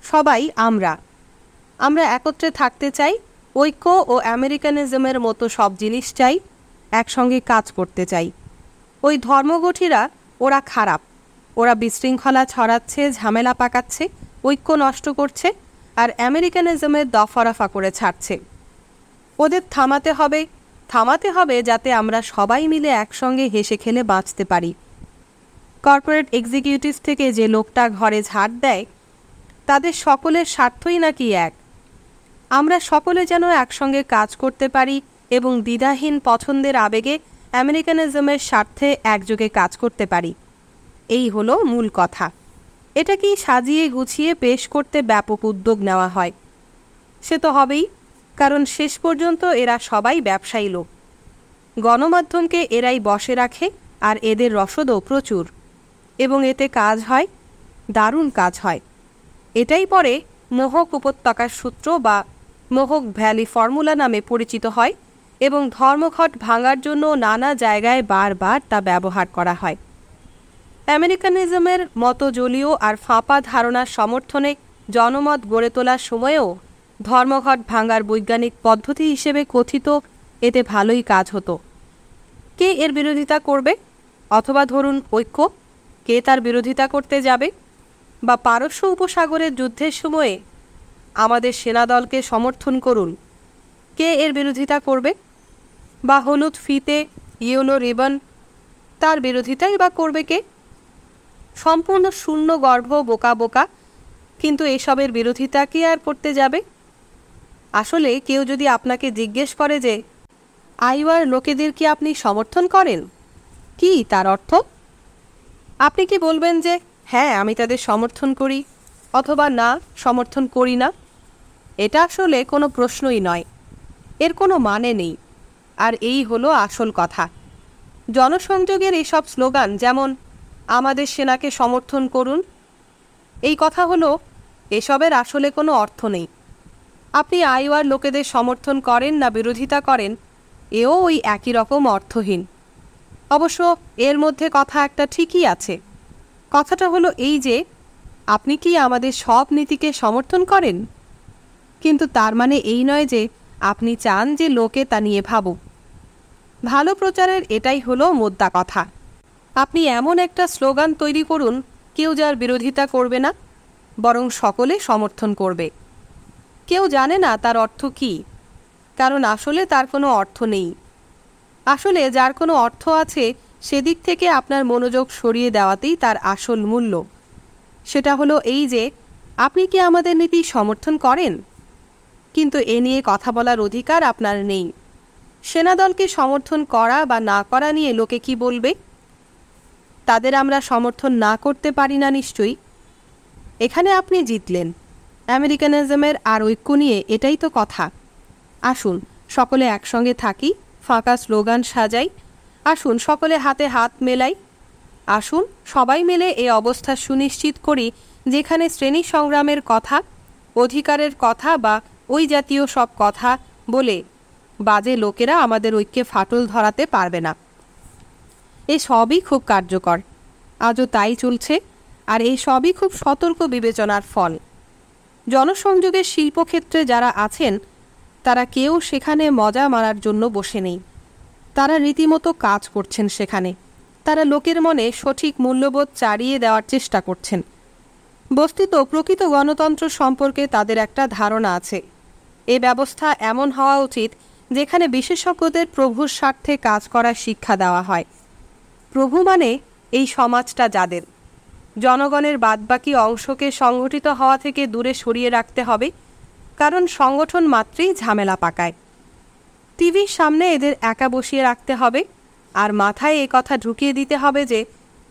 সবাই আমরা একত্রে থাকতে চাই, ঐক্য ও আমেরিকানিজমের মতো সব জিনিস চাই, একসঙ্গে কাজ করতে চাই। ওই ধর্মগঠিরা ওরা খারাপ, ওরা বিশৃঙ্খলা ছড়াচ্ছে, ঝামেলা পাকাচ্ছে, ঐক্য নষ্ট করছে আর আমেরিকানিজমের দফারফা করে ছাড়ছে। ওদের থামাতে হবে যাতে আমরা সবাই মিলে একসঙ্গে হেসে খেলে বাঁচতে পারি। কর্পোরেট এক্সিকিউটিভ থেকে যে লোকটা ঘরে ঝাড় দেয়, তাদের সকলের স্বার্থই নাকি এক। আমরা সকলে যেন একসঙ্গে কাজ করতে পারি এবং দ্বিধাহীন পছন্দের আবেগে আমেরিকানিজমের স্বার্থে একযোগে কাজ করতে পারি। এই হলো মূল কথা। এটাকেই সাজিয়ে গুছিয়ে পেশ করতে ব্যাপক উদ্যোগ নেওয়া হয়। সে তো হবেই, কারণ শেষ পর্যন্ত এরা সবাই ব্যবসায়ী লোক। গণমাধ্যমকে এরাই বশে রাখে আর এদের রসদও প্রচুর, এবং এতে কাজ হয়, দারুণ কাজ হয়। এটাই পরে মোহক উপত্যকার সূত্র বা মোহক ভ্যালি ফর্মুলা নামে পরিচিত হয় এবং ধর্মঘট ভাঙার জন্য নানা জায়গায় বারবার তা ব্যবহার করা হয়। আমেরিকানিজমের মতো জলীয় আর ফাঁপা ধারণার সমর্থনে জনমত গড়ে তোলার সময়েও ধর্মঘট ভাঙার বৈজ্ঞানিক পদ্ধতি হিসেবে কথিত এতে ভালোই কাজ হতো। কে এর বিরোধিতা করবে? অথবা ধরুন ঐক্য, কে তার বিরোধিতা করতে যাবে? বা পারস্য উপসাগরের যুদ্ধের সময়ে আমাদের সেনাদলকে সমর্থন করুন, কে এর বিরোধিতা করবে? বা হলুদ ফিতে, ইয়েলো রিবন, তার বিরোধিতাই বা করবে কে? সম্পূর্ণ শূন্য গর্ভ, বোকা, কিন্তু এসবের বিরোধিতা কে আর করতে যাবে? আসলে কেউ যদি আপনাকে জিজ্ঞেস করে যে আইওয়ার লোকেদের কি আপনি সমর্থন করেন, কি তার অর্থ? আপনি কি বলবেন যে হ্যাঁ আমি তাদের সমর্থন করি, অথবা না সমর্থন করি না? এটা আসলে কোনো প্রশ্নই নয়, এর কোনো মানে নেই। আর এই হলো আসল কথা। জনসংযোগের এইসব স্লোগান, যেমন আমাদের সেনাকে সমর্থন করুন, এই কথা হলো এসবের আসলে কোনো অর্থ নেই। আপনি আইওয়ার লোকেদের সমর্থন করেন না বিরোধিতা করেন, এও ওই একই রকম অর্থহীন। অবশ্য এর মধ্যে কথা একটা ঠিকই আছে। কথাটা হলো এই যে আপনি কি আমাদের সব নীতিকে সমর্থন করেন? কিন্তু তার মানে এই নয় যে আপনি চান যে লোকে তা নিয়ে ভাবুক। ভালো প্রচারের এটাই হলো মোদ্দা কথা। আপনি এমন একটা স্লোগান তৈরি করুন, কেউ যার বিরোধিতা করবে না, বরং সকলে সমর্থন করবে। কেউ জানে না তার অর্থ কী, কারণ আসলে তার কোনো অর্থ নেই। আসলে যার কোনো অর্থ আছে সেদিক থেকে আপনার মনোযোগ সরিয়ে দেওয়াতেই তার আসল মূল্য। সেটা হলো এই যে আপনি কি আমাদের নীতি সমর্থন করেন? কিন্তু এ নিয়ে কথা বলার অধিকার আপনার নেই। সেনাদলকে সমর্থন করা বা না করা নিয়ে লোকে কি বলবে? তাদের আমরা সমর্থন না করতে পারি না নিশ্চয়ই। এখানে আপনি জিতলেন। আমেরিকানিজমের আর ঐক্য নিয়ে এটাই তো কথা। আসুন সকলে একসঙ্গে থাকি, ফাঁকা স্লোগান সাজাই। আসুন সকলে হাতে হাত মেলাই। আসুন সবাই মিলে এই অবস্থা সুনিশ্চিত করি যেখানে শ্রেণী সংগ্রামের কথা, অধিকারের কথা বা ওই জাতীয় সব কথা বলে বাজে লোকেরা আমাদের ঐক্যে ফাটল ধরাতে পারবে না। এ সবই খুব কার্যকর। আজও তাই চলছে। আর এই সবই খুব সতর্ক বিবেচনার ফল। জনসংযোগের শিল্পক্ষেত্রে যারা আছেন তারা কেউ সেখানে মজা মারার জন্য বসে নেই। তারা রীতিমতো কাজ করছেন সেখানে। তারা লোকের মনে সঠিক মূল্যবোধ চাড়িয়ে দেওয়ার চেষ্টা করছেন। বস্তুত প্রকৃত গণতন্ত্র সম্পর্কে তাদের একটা ধারণা আছে। এ ব্যবস্থা এমন হওয়া উচিত যেখানে বিশেষজ্ঞদের প্রভুর স্বার্থে কাজ করার শিক্ষা দেওয়া হয়। প্রভু মানে এই সমাজটা যাদের, জনগণের বাদবাকি অংশকে সংগঠিত হওয়া থেকে দূরে সরিয়ে রাখতে হবে, কারণ সংগঠন মাত্রই ঝামেলা পাকায়। টিভির সামনে এদের একা বসিয়ে রাখতে হবে, আর মাথায় এ কথা ঢুকিয়ে দিতে হবে যে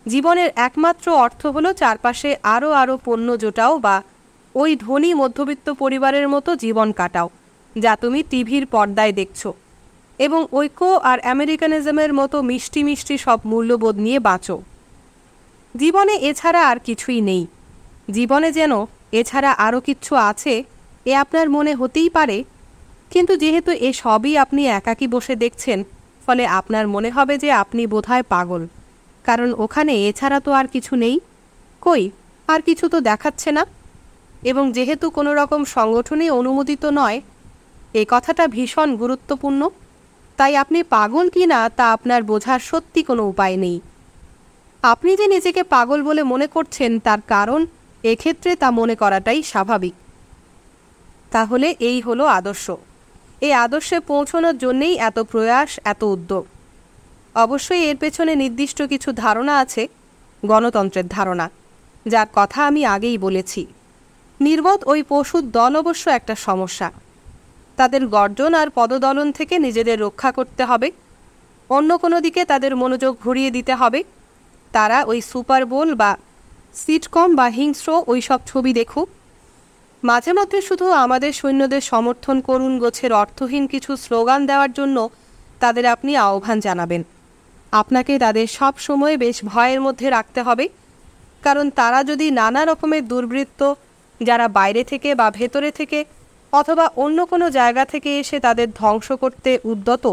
জীবনের একমাত্র অর্থ হলো চারপাশে আরও পণ্য জোটাও বা ওই ধনী মধ্যবিত্ত পরিবারের মতো জীবন কাটাও যা তুমি টিভির পর্দায় দেখছো, এবং ঐক্য আর আমেরিকানিজমের মতো মিষ্টি মিষ্টি সব মূল্যবোধ নিয়ে বাঁচো। জীবনে এছাড়া আর কিছুই নেই। জীবনে যেন এছাড়া আরও কিছু আছে এ আপনার মনে হতেই পারে, কিন্তু যেহেতু এ সবই আপনি একাকী বসে দেখছেন, ফলে আপনার মনে হবে যে আপনি বোধহয় পাগল, কারণ ওখানে এছাড়া তো আর কিছু নেই। কই, আর কিছু তো দেখাচ্ছে না। এবং যেহেতু কোনো রকম সংগঠনই অনুমোদিত নয়, এ কথাটা ভীষণ গুরুত্বপূর্ণ। তাই আপনি পাগল কি না তা আপনার বোঝার সত্যি কোনো উপায় নেই। আপনি যে নিজেকে পাগল বলে মনে করছেন তার কারণ এক্ষেত্রে তা মনে করাটাই স্বাভাবিক। তাহলে এই হলো আদর্শ। এই আদর্শে পৌঁছানোর জন্যেই এত প্রয়াস, এত উদ্যোগ। অবশ্যই এর পেছনে নির্দিষ্ট কিছু ধারণা আছে, গণতন্ত্রের ধারণা, যার কথা আমি আগেই বলেছি। নির্বোধ ওই পশুর দল অবশ্য একটা সমস্যা। তাদের গর্জন আর পদদলন থেকে নিজেদের রক্ষা করতে হবে। অন্য কোনো দিকে তাদের মনোযোগ ঘুরিয়ে দিতে হবে। তারা ওই সুপার বোল বা সিটকম বা হিংস্র ওই সব ছবি দেখুক। মাঝে মধ্যে শুধু আমাদের সৈন্যদের সমর্থন করুন গোছের অর্থহীন কিছু স্লোগান দেওয়ার জন্য তাদের আপনি আহ্বান জানাবেন। আপনাকে তাদের সব সময় বেশ ভয়ের মধ্যে রাখতে হবে, কারণ তারা যদি নানা রকমের দুর্বৃত্ত, যারা বাইরে থেকে বা ভেতরে থেকে অথবা অন্য কোনো জায়গা থেকে এসে তাদের ধ্বংস করতে উদ্যত,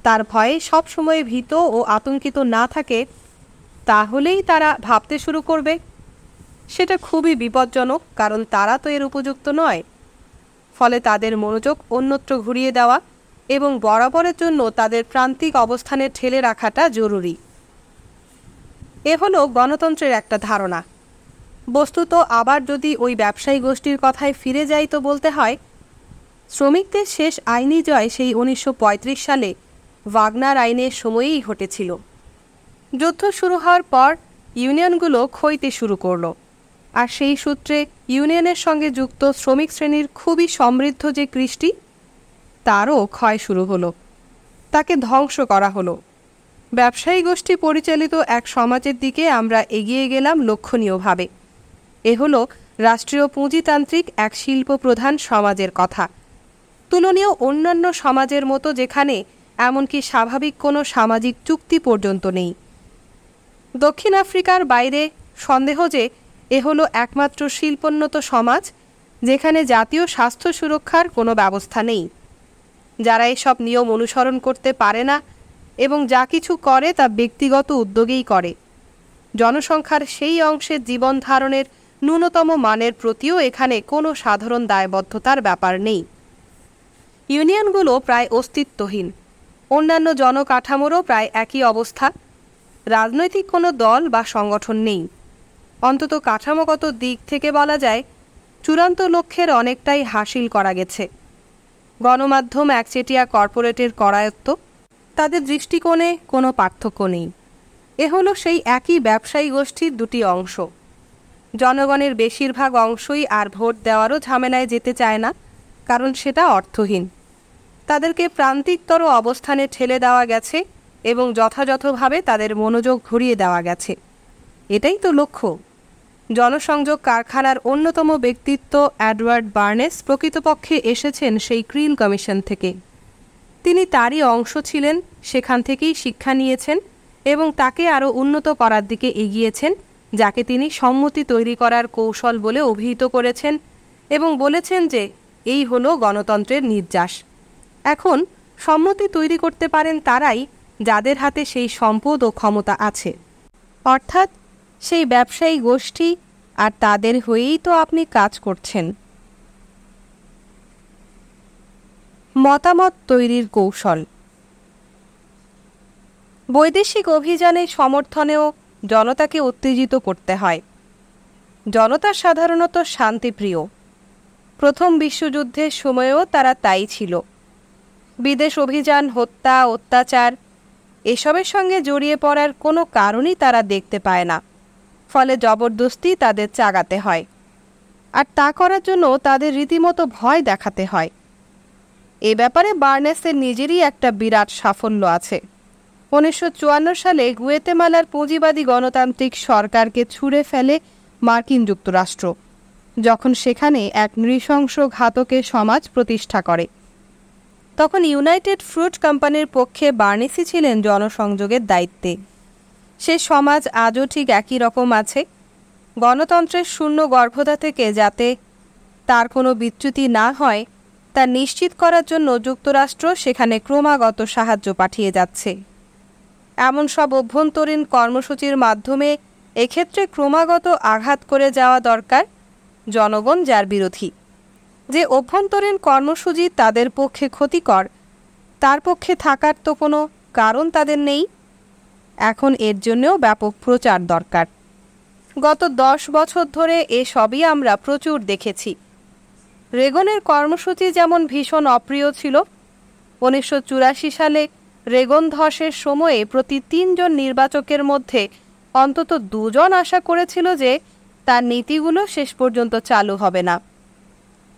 তার ভয়ে সব সময় ভীত ও আতঙ্কিত না থাকে, তাহলেই তারা ভাবতে শুরু করবে। সেটা খুবই বিপজ্জনক, কারণ তারা তো এর উপযুক্ত নয়। ফলে তাদের মনোযোগ অন্যত্র ঘুরিয়ে দেওয়া এবং বরাবরের জন্য তাদের প্রান্তিক অবস্থানে ঠেলে রাখাটা জরুরি। এ হলো গণতন্ত্রের একটা ধারণা। বস্তুত আবার যদি ওই ব্যবসায়ী গোষ্ঠীর কথায় ফিরে যাই তো বলতে হয়, শ্রমিকদের শেষ আইনি জয় সেই 1935 সালে ওয়াগনার আইনের সময়েই ঘটেছিল। যুদ্ধ শুরু হওয়ার পর ইউনিয়নগুলো ক্ষয়তে শুরু করলো, আর সেই সূত্রে ইউনিয়নের সঙ্গে যুক্ত শ্রমিক শ্রেণীর খুবই সমৃদ্ধ যে কৃষ্টি, তারও ক্ষয় শুরু হলো। তাকে ধ্বংস করা হলো। ব্যবসায়ী গোষ্ঠী পরিচালিত এক সমাজের দিকে আমরা এগিয়ে গেলাম লক্ষণীয়ভাবে। এ হলো রাষ্ট্রীয় পুঁজিতান্ত্রিক এক শিল্প প্রধান সমাজের কথা। তুলনীয় অন্যান্য সমাজের মতো যেখানে এমনকি স্বাভাবিক কোনো সামাজিক চুক্তি পর্যন্ত নেই। দক্ষিণ আফ্রিকার বাইরে সন্দেহ যে এ হলো একমাত্র শিল্পোন্নত সমাজ যেখানে জাতীয় স্বাস্থ্য সুরক্ষার কোনো ব্যবস্থা নেই। যারা এসব নিয়ম অনুসরণ করতে পারে না এবং যা কিছু করে তা ব্যক্তিগত উদ্যোগেই করে। জনসংখ্যার সেই অংশের জীবন ধারণের ন্যূনতম মানের প্রতিও এখানে কোনো সাধারণ দায়বদ্ধতার ব্যাপার নেই। ইউনিয়নগুলো প্রায় অস্তিত্বহীন। অন্যান্য জনকাঠামোরও প্রায় একই অবস্থা। রাজনৈতিক কোনো দল বা সংগঠন নেই। অন্তত কাঠামোগত দিক থেকে বলা যায় চূড়ান্ত লক্ষ্যের অনেকটাই হাসিল করা গেছে। গণমাধ্যম একচেটিয়া কর্পোরেটের করায়ত্ত, তাদের দৃষ্টিকোণে কোনো পার্থক্য নেই। এ হলো সেই একই ব্যবসায়ী গোষ্ঠীর দুটি অংশ। জনগণের বেশিরভাগ অংশই আর ভোট দেওয়ারও ঝামেলায় যেতে চায় না, কারণ সেটা অর্থহীন। তাদেরকে প্রান্তিকতর অবস্থানে ঠেলে দেওয়া গেছে এবং যথাযথভাবে তাদের মনোযোগ ঘুরিয়ে দেওয়া গেছে। এটাই তো লক্ষ্য। জনসংযোগ কারখানার অন্যতম ব্যক্তিত্ব এডওয়ার্ড বার্নেস প্রকৃতপক্ষে এসেছেন সেই ক্রিল কমিশন থেকে। তিনি তারই অংশ ছিলেন, সেখান থেকেই শিক্ষা নিয়েছেন এবং তাকে আরও উন্নত করার দিকে এগিয়েছেন, যাকে তিনি সম্মতি তৈরি করার কৌশল বলে অভিহিত করেছেন এবং বলেছেন যে এই হলো গণতন্ত্রের নির্যাস। এখন সম্মতি তৈরি করতে পারেন তারাই যাদের হাতে সেই সম্পদ ও ক্ষমতা আছে, অর্থাৎ সেই ব্যবসায়ী গোষ্ঠী, আর তাদের হয়েই তো আপনি কাজ করছেন। মতামত তৈরির কৌশল। বৈদেশিক অভিযানে সমর্থনেও জনতাকে উত্তেজিত করতে হয়। জনতা সাধারণত শান্তিপ্রিয়। প্রথম বিশ্বযুদ্ধের সময়েও তারা তাই ছিল। বিদেশ অভিযান, হত্যা, অত্যাচার এসবের সঙ্গে জড়িয়ে পড়ার কোনো কারণই তারা দেখতে পায় না। ফলে জবরদস্তি তাদের চাগাতে হয়, আর তা করার জন্য তাদের রীতিমতো ভয় দেখাতে হয়। এ ব্যাপারে বার্নেসের নিজেরই একটা বিরাট সাফল্য আছে। 1954 সালে গুয়েতেমালার পুঁজিবাদী গণতান্ত্রিক সরকারকে ছুঁড়ে ফেলে মার্কিন যুক্তরাষ্ট্র, যখন সেখানে এক নৃশংস ঘাতকের সমাজ প্রতিষ্ঠা করে। তখন ইউনাইটেড ফ্রুট কোম্পানির পক্ষে বার্নেসি ছিলেন জনসংযোগের দায়িত্বে। সে সমাজ আজও ঠিক একই রকম আছে। গণতন্ত্রের শূন্য গর্ভতা থেকে যাতে তার কোনো বিচ্যুতি না হয় তা নিশ্চিত করার জন্য যুক্তরাষ্ট্র সেখানে ক্রমাগত সাহায্য পাঠিয়ে যাচ্ছে। এমন সব অভ্যন্তরীণ কর্মসূচির মাধ্যমে এক্ষেত্রে ক্রমাগত আঘাত করে যাওয়া দরকার জনগণ যার বিরোধী। যে অভ্যন্তরীণ কর্মসূচি তাদের পক্ষে ক্ষতিকর, তার পক্ষে থাকার তো কোনো কারণ তাদের নেই। এখন এর জন্যও ব্যাপক প্রচার দরকার। গত 10 বছর ধরে এসবই আমরা প্রচুর দেখেছি। রেগনের কর্মসূচি যেমন ভীষণ অপ্রিয় ছিল। 1984 সালে রেগন ধসের সময়ে প্রতি 3 জন নির্বাচকের মধ্যে অন্তত 2 জন আশা করেছিল যে তার নীতিগুলো শেষ পর্যন্ত চালু হবে না।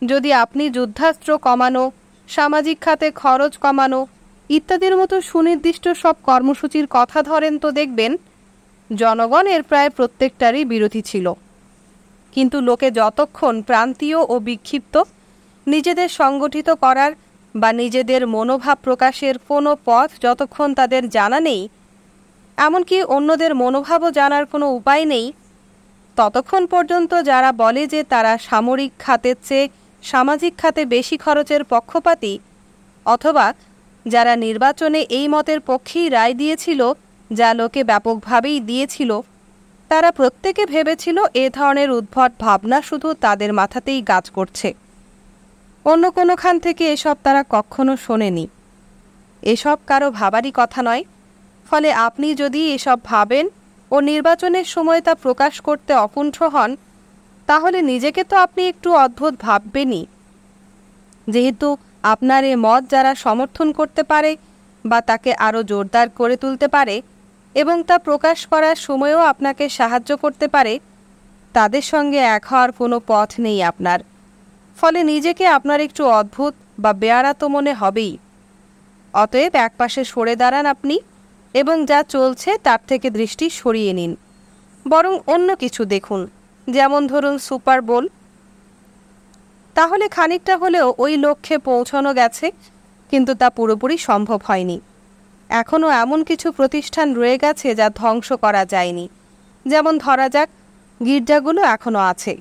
যদি আপনি যুদ্ধাস্ত্র কমানো, সামাজিক খাতে খরচ কমানো ইত্যাদির মতো সুনির্দিষ্ট সব কর্মসূচির কথা ধরেন তো দেখবেন জনগণ এর প্রায় প্রত্যেকটারই বিরোধী ছিল। কিন্তু লোকে যতক্ষণ প্রান্তীয় ও বিক্ষিপ্ত, নিজেদের সংগঠিত করার বা নিজেদের মনোভাব প্রকাশের কোনো পথ যতক্ষণ তাদের জানা নেই, এমনকি অন্যদের মনোভাবও জানার কোনো উপায় নেই, ততক্ষণ পর্যন্ত যারা বলে যে তারা সামরিক খাতের চেয়ে সামাজিক খাতে বেশি খরচের পক্ষপাতী, অথবা যারা নির্বাচনে এই মতের পক্ষেই রায় দিয়েছিল যা লোকে ব্যাপকভাবেই দিয়েছিল, তারা প্রত্যেকে ভেবেছিল এ ধরনের উদ্ভট ভাবনা শুধু তাদের মাথাতেই কাজ করছে। অন্য কোনোখান থেকে এসব তারা কখনো শোনেনি। এসব কারো ভাবারই কথা নয়। ফলে আপনি যদি এসব ভাবেন ও নির্বাচনের সময় তা প্রকাশ করতে অকুণ্ঠ হন, তাহলে নিজেকে তো আপনি একটু অদ্ভুত ভাববেনই। যেহেতু আপনার এ মত যারা সমর্থন করতে পারে বা তাকে আরও জোরদার করে তুলতে পারে এবং তা প্রকাশ করার সময়ও আপনাকে সাহায্য করতে পারে, তাদের সঙ্গে এক হওয়ার কোনো পথ নেই আপনার। ফলে নিজেকে আপনার একটু অদ্ভুত বা বেয়ারা তো মনে হবেই। অতএব একপাশে সরে দাঁড়ান আপনি এবং যা চলছে তার থেকে দৃষ্টি সরিয়ে নিন। বরং অন্য কিছু দেখুন, যেমন ধরুন সুপার বোল। তাহলে খানিকটা হলেও ওই লক্ষ্যে পৌঁছানো গেছে, কিন্তু তা পুরোপুরি সম্ভব হয়নি। এখনও এমন কিছু প্রতিষ্ঠান রয়ে গেছে যা ধ্বংস করা যায়নি। যেমন ধরা যাক, গির্জাগুলো এখনও আছে।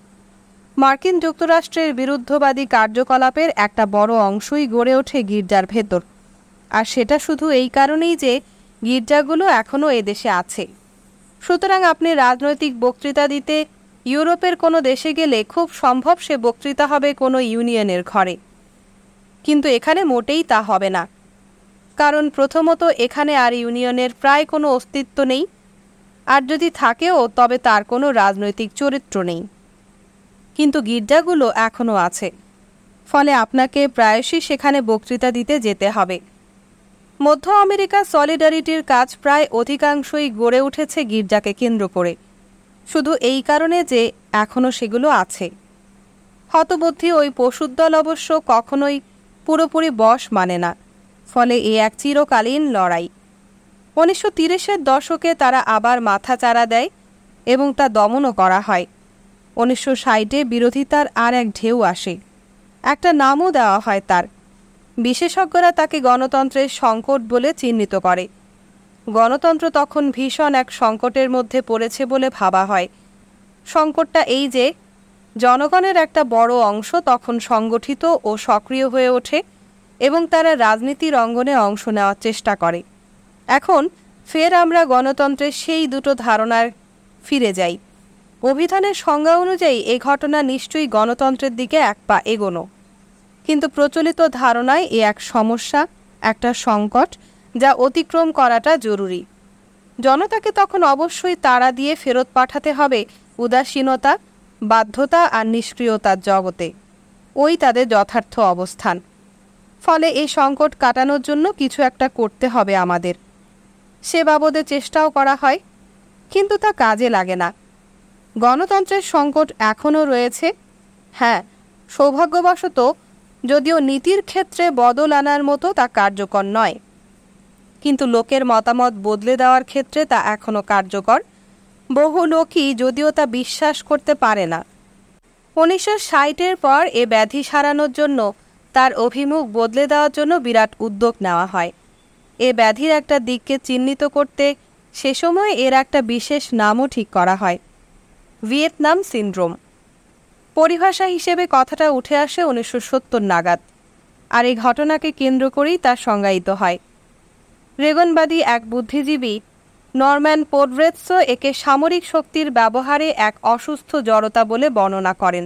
মার্কিন যুক্তরাষ্ট্রের বিরুদ্ধবাদী কার্যকলাপের একটা বড় অংশই গড়ে ওঠে গির্জার ভেতর, আর সেটা শুধু এই কারণেই যে গির্জাগুলো এখনও এদেশে আছে। সুতরাং আপনি রাজনৈতিক বক্তৃতা দিতে ইউরোপের কোনো দেশে গেলে খুব সম্ভব সে বক্তৃতা হবে কোনো ইউনিয়নের ঘরে। কিন্তু এখানে মোটেই তা হবে না, কারণ প্রথমত এখানে আর ইউনিয়নের প্রায় কোনো অস্তিত্ব নেই, আর যদি থাকেও তবে তার কোনো রাজনৈতিক চরিত্র নেই। কিন্তু গির্জাগুলো এখনও আছে, ফলে আপনাকে প্রায়শই সেখানে বক্তৃতা দিতে যেতে হবে। মধ্য আমেরিকা সলিডারিটির কাজ প্রায় অধিকাংশই গড়ে উঠেছে গির্জাকে কেন্দ্র করে, শুধু এই কারণে যে এখনও সেগুলো আছে। হতবুদ্ধি ওই পশুদল অবশ্য কখনোই পুরোপুরি বশ মানে না, ফলে এ এক চিরকালীন লড়াই। 1930-এর দশকে তারা আবার মাথা চাড়া দেয় এবং তা দমনও করা হয়। 1960-এ বিরোধিতার আর এক ঢেউ আসে, একটা নামও দেওয়া হয় তার। বিশেষজ্ঞরা তাকে গণতন্ত্রের সংকট বলে চিহ্নিত করে। গণতন্ত্র তখন ভীষণ এক সংকটের মধ্যে পড়েছে বলে ভাবা হয়। সংকটটা এই যে জনগণের একটা বড় অংশ তখন সংগঠিত ও সক্রিয় হয়ে ওঠে এবং তারা রাজনীতির অঙ্গনে অংশ নেওয়ার চেষ্টা করে। এখন ফের আমরা গণতন্ত্রের সেই দুটো ধারণার ফিরে যাই। অভিধানের সংজ্ঞা অনুযায়ী এ ঘটনা নিশ্চয়ই গণতন্ত্রের দিকে এক পা এগোনো, কিন্তু প্রচলিত ধারণায় এ এক সমস্যা, একটা সংকট যা অতিক্রম করাটা জরুরি। জনতাকে তখন অবশ্যই তাড়া দিয়ে ফেরত পাঠাতে হবে উদাসীনতা, বাধ্যতা আর নিষ্ক্রিয়তার জগতে। ওই তাদের যথার্থ অবস্থান। ফলে এই সংকট কাটানোর জন্য কিছু একটা করতে হবে আমাদের। সে বাবদে চেষ্টাও করা হয়, কিন্তু তা কাজে লাগে না। গণতন্ত্রের সংকট এখনও রয়েছে। হ্যাঁ, সৌভাগ্যবশত যদিও নীতির ক্ষেত্রে বদল আনার মতো তা কার্যকর নয়, কিন্তু লোকের মতামত বদলে দেওয়ার ক্ষেত্রে তা এখনও কার্যকর। বহু লোকই যদিও তা বিশ্বাস করতে পারে না। 1960-এর পর এ ব্যাধি সারানোর জন্য, তার অভিমুখ বদলে দেওয়ার জন্য বিরাট উদ্যোগ নেওয়া হয়। এ ব্যাধির একটা দিককে চিহ্নিত করতে সে সময় এর একটা বিশেষ নামও ঠিক করা হয়, ভিয়েতনাম সিনড্রোম। পরিভাষা হিসেবে কথাটা উঠে আসে 1970 নাগাদ, আর এই ঘটনাকে কেন্দ্র করেই তা সংজ্ঞায়িত হয়। রেগনবাদী এক বুদ্ধিজীবী নরম্যান পোডভ্রেৎসো একে সামরিক শক্তির ব্যবহারে এক অসুস্থ জড়তা বলে বর্ণনা করেন।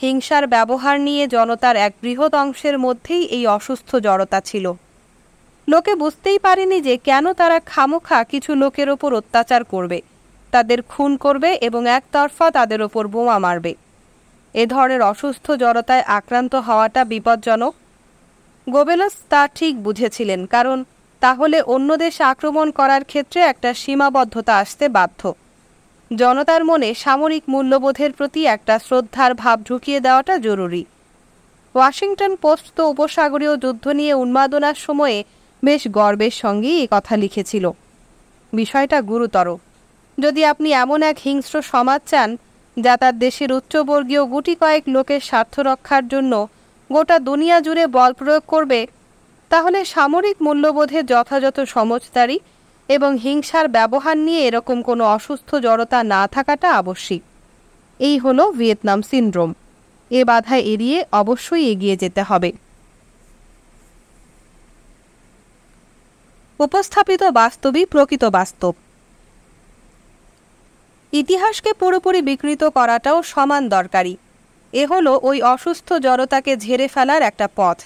হিংসার ব্যবহার নিয়ে জনতার এক বৃহৎ অংশের মধ্যেই এই অসুস্থ জড়তা ছিল। লোকে বুঝতেই পারেনি যে কেন তারা খামোখা কিছু লোকের ওপর অত্যাচার করবে, তাদের খুন করবে এবং একতরফা তাদের ওপর বোমা মারবে। এ ধরনের অসুস্থ জড়তায় আক্রান্ত হওয়াটা বিপজ্জনক। গোবেলস তা ঠিক বুঝেছিলেন, কারণ তাহলে অন্য দেশে আক্রমণ করার ক্ষেত্রে একটা সীমাবদ্ধতা আসতে বাধ্য। জনতার মনে সামরিক মূল্যবোধের প্রতি একটা শ্রদ্ধার ভাব ঢুকিয়ে দেওয়াটা জরুরি। ওয়াশিংটন পোস্ট তো উপসাগরীয় যুদ্ধ নিয়ে উন্মাদনার সময়ে বেশ গর্বের সঙ্গেই এ কথা লিখেছিল। বিষয়টা গুরুতর। যদি আপনি এমন এক হিংস্র সমাজ চান যা তার দেশের উচ্চবর্গীয় গুটি কয়েক লোকের স্বার্থ রক্ষার জন্য গোটা দুনিয়া জুড়ে বল প্রয়োগ করবে, তাহলে সামরিক মূল্যবোধের যথাযথ সমজদারি এবং হিংসার ব্যবহার নিয়ে এরকম কোনো অসুস্থ জড়তা না থাকাটা আবশ্যিক। এই হলো ভিয়েতনাম সিনড্রোম। এ বাধা এড়িয়ে অবশ্যই এগিয়ে যেতে হবে। উপস্থাপিত বাস্তবই প্রকৃত বাস্তব। ইতিহাসকে পুরোপুরি বিকৃত করাটাও সমান দরকারি। এ হলো ওই অসুস্থ জড়তাকে ঝেড়ে ফেলার একটা পথ।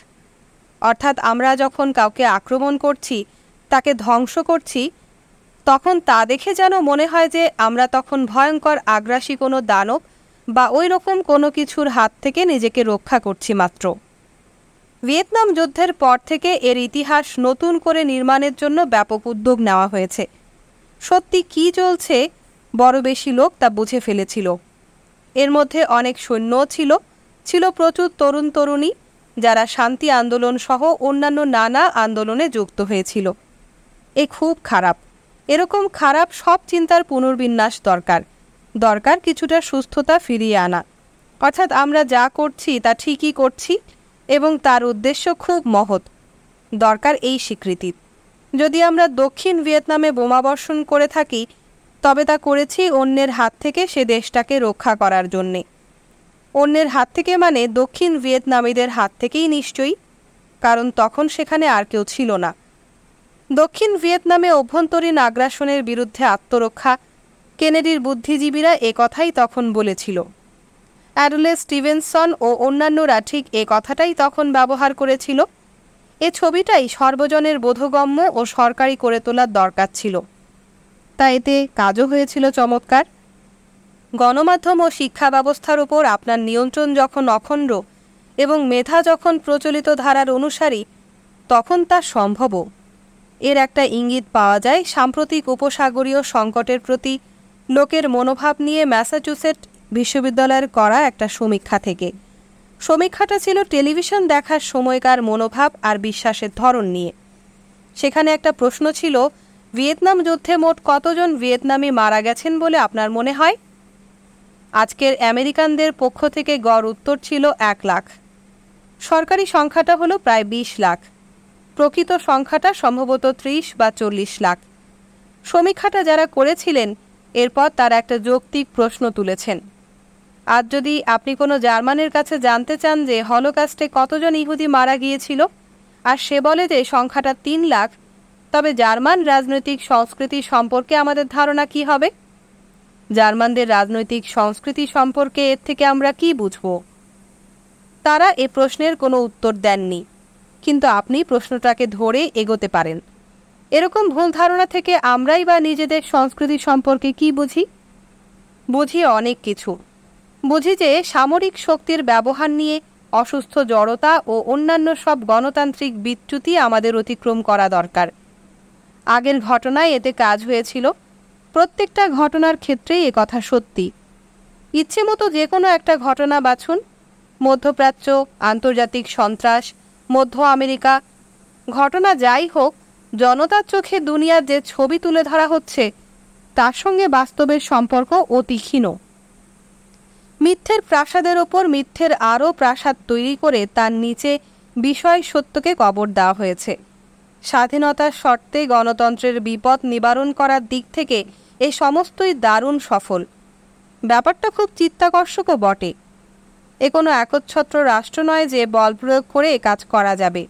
অর্থাৎ আমরা যখন কাউকে আক্রমণ করছি, তাকে ধ্বংস করছি, তখন তা দেখে যেন মনে হয় যে আমরা তখন ভয়ঙ্কর আগ্রাসী কোনো দানব বা ওই রকম কোনো কিছুর হাত থেকে নিজেকে রক্ষা করছি মাত্র। ভিয়েতনাম যুদ্ধের পর থেকে এর ইতিহাস নতুন করে নির্মাণের জন্য ব্যাপক উদ্যোগ নেওয়া হয়েছে। সত্যি কী চলছে বড় বেশি লোক তা বুঝে ফেলেছিল। এর মধ্যে অনেক সৈন্যও ছিল প্রচুর তরুণ তরুণী যারা শান্তি আন্দোলন সহ অন্যান্য নানা আন্দোলনে যুক্ত হয়েছিল। এ খুব খারাপ। এরকম খারাপ সব চিন্তার পুনর্বিন্যাস দরকার কিছুটা সুস্থতা ফিরিয়ে আনা। অর্থাৎ আমরা যা করছি তা ঠিকই করছি এবং তার উদ্দেশ্য খুব মহৎ। দরকার এই স্বীকৃতি। যদি আমরা দক্ষিণ ভিয়েতনামে বোমাবর্ষণ করে থাকি, তবে তা করেছি অন্যের হাত থেকে সে দেশটাকে রক্ষা করার জন্যে। অন্যের হাত থেকে মানে দক্ষিণ ভিয়েতনামীদের হাত থেকেই নিশ্চয়ই, কারণ তখন সেখানে আর কেউ ছিল না। দক্ষিণ ভিয়েতনামে অভ্যন্তরীণ আগ্রাসনের বিরুদ্ধে আত্মরক্ষা, কেনেডির বুদ্ধিজীবীরা এ কথাই তখন বলেছিল। অ্যাডলে স্টিভেনসন ও অন্যান্যরা ঠিক এ কথাটাই তখন ব্যবহার করেছিল। এ ছবিটাই সর্বজনের বোধগম্য ও সরকারি করে তোলার দরকার ছিল। তা এতে কাজও হয়েছিল চমৎকার। গণমাধ্যম ও শিক্ষা ব্যবস্থার উপর আপনার নিয়ন্ত্রণ যখন অখণ্ড এবং মেধা যখন প্রচলিত ধারার অনুসারী, তখন তা সম্ভবও। এর একটা ইঙ্গিত পাওয়া যায় সাম্প্রতিক উপসাগরীয় সংকটের প্রতি লোকের মনোভাব নিয়ে ম্যাসাচুসেট বিশ্ববিদ্যালয়ের করা একটা সমীক্ষা থেকে। সমীক্ষাটা ছিল টেলিভিশন দেখার সময়কার মনোভাব আর বিশ্বাসের ধরন নিয়ে। সেখানে একটা প্রশ্ন ছিল, ভিয়েতনাম যুদ্ধে মোট কতজন ভিয়েতনামী মারা গেছেন বলে আপনার মনে হয়? আজকের আমেরিকানদের পক্ষ থেকে গড় উত্তর ছিল 1 লাখ। সরকারি সংখ্যাটা হলো প্রায় 20 লাখ। প্রকৃত সংখ্যাটা সম্ভবত 30 বা 40 লাখ। সমীক্ষাটা যারা করেছিলেন এরপর তারা একটা যৌক্তিক প্রশ্ন তুলেছেন। আজ যদি আপনি কোনো জার্মানের কাছে জানতে চান যে হলোকাস্টে কতজন ইহুদি মারা গিয়েছিল, আর সে বলে যে সংখ্যাটা 3 লাখ, তবে জার্মান রাজনৈতিক সংস্কৃতি সম্পর্কে আমাদের ধারণা কি হবে? জার্মানদের রাজনৈতিক সংস্কৃতি সম্পর্কে এর থেকে আমরা কি বুঝব? তারা এ প্রশ্নের কোনো উত্তর দেননি, কিন্তু আপনি প্রশ্নটাকে ধরে এগোতে পারেন। এরকম ভুল ধারণা থেকে আমরাই বা নিজেদের সংস্কৃতি সম্পর্কে কি বুঝি? বুঝি অনেক কিছু। বুঝি যে সামরিক শক্তির ব্যবহার নিয়ে অসুস্থ জড়তা ও অন্যান্য সব গণতান্ত্রিক বিচ্যুতি আমাদের অতিক্রম করা দরকার। আগের ঘটনায় এতে কাজ হয়েছিল। প্রত্যেকটা ঘটনার ক্ষেত্রেই এ কথা সত্যি। ইচ্ছে মতো যে কোনো একটা ঘটনা বাছুন, মধ্যপ্রাচ্য, আন্তর্জাতিক সন্ত্রাস, মধ্য আমেরিকা, ঘটনা যাই হোক, জনতার চোখে দুনিয়ার যে ছবি তুলে ধরা হচ্ছে তার সঙ্গে বাস্তবের সম্পর্ক অতি ক্ষীণ। মিথ্যের প্রাসাদের ওপর মিথ্যের আরও প্রাসাদ তৈরি করে তার নিচে বিষয় সত্যকে কবর দেওয়া হয়েছে। স্বাধীনতার শর্তে গণতন্ত্রের বিপদ নিবারণ করার দিক থেকে এ সমস্তই দারুণ সফল। ব্যাপারটা খুব চিত্তাকর্ষকও বটে। এ কোনো একচ্ছত্র রাষ্ট্র নয় যে বল প্রয়োগ করে এ কাজ করা যাবে।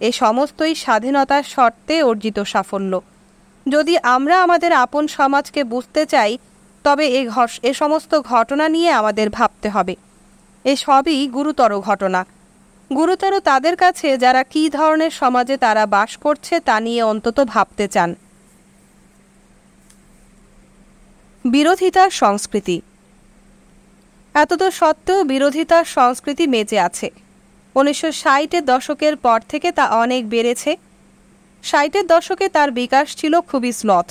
এ সমস্তই স্বাধীনতার শর্তে অর্জিত সাফল্য। যদি আমরা আমাদের আপন সমাজকে বুঝতে চাই, তবে এ সমস্ত ঘটনা নিয়ে আমাদের ভাবতে হবে। এ সবই গুরুতর ঘটনা। গুরুতর তাদের কাছে যারা কী ধরনের সমাজে তারা বাস করছে তা নিয়ে অন্তত ভাবতে চান। বিরোধিতার সংস্কৃতি। এতদ সত্ত্বেও বিরোধিতার সংস্কৃতি বেঁচে আছে। 1960-এর দশকের পর থেকে তা অনেক বেড়েছে। 60-এর দশকে তার বিকাশ ছিল খুবই স্লথ।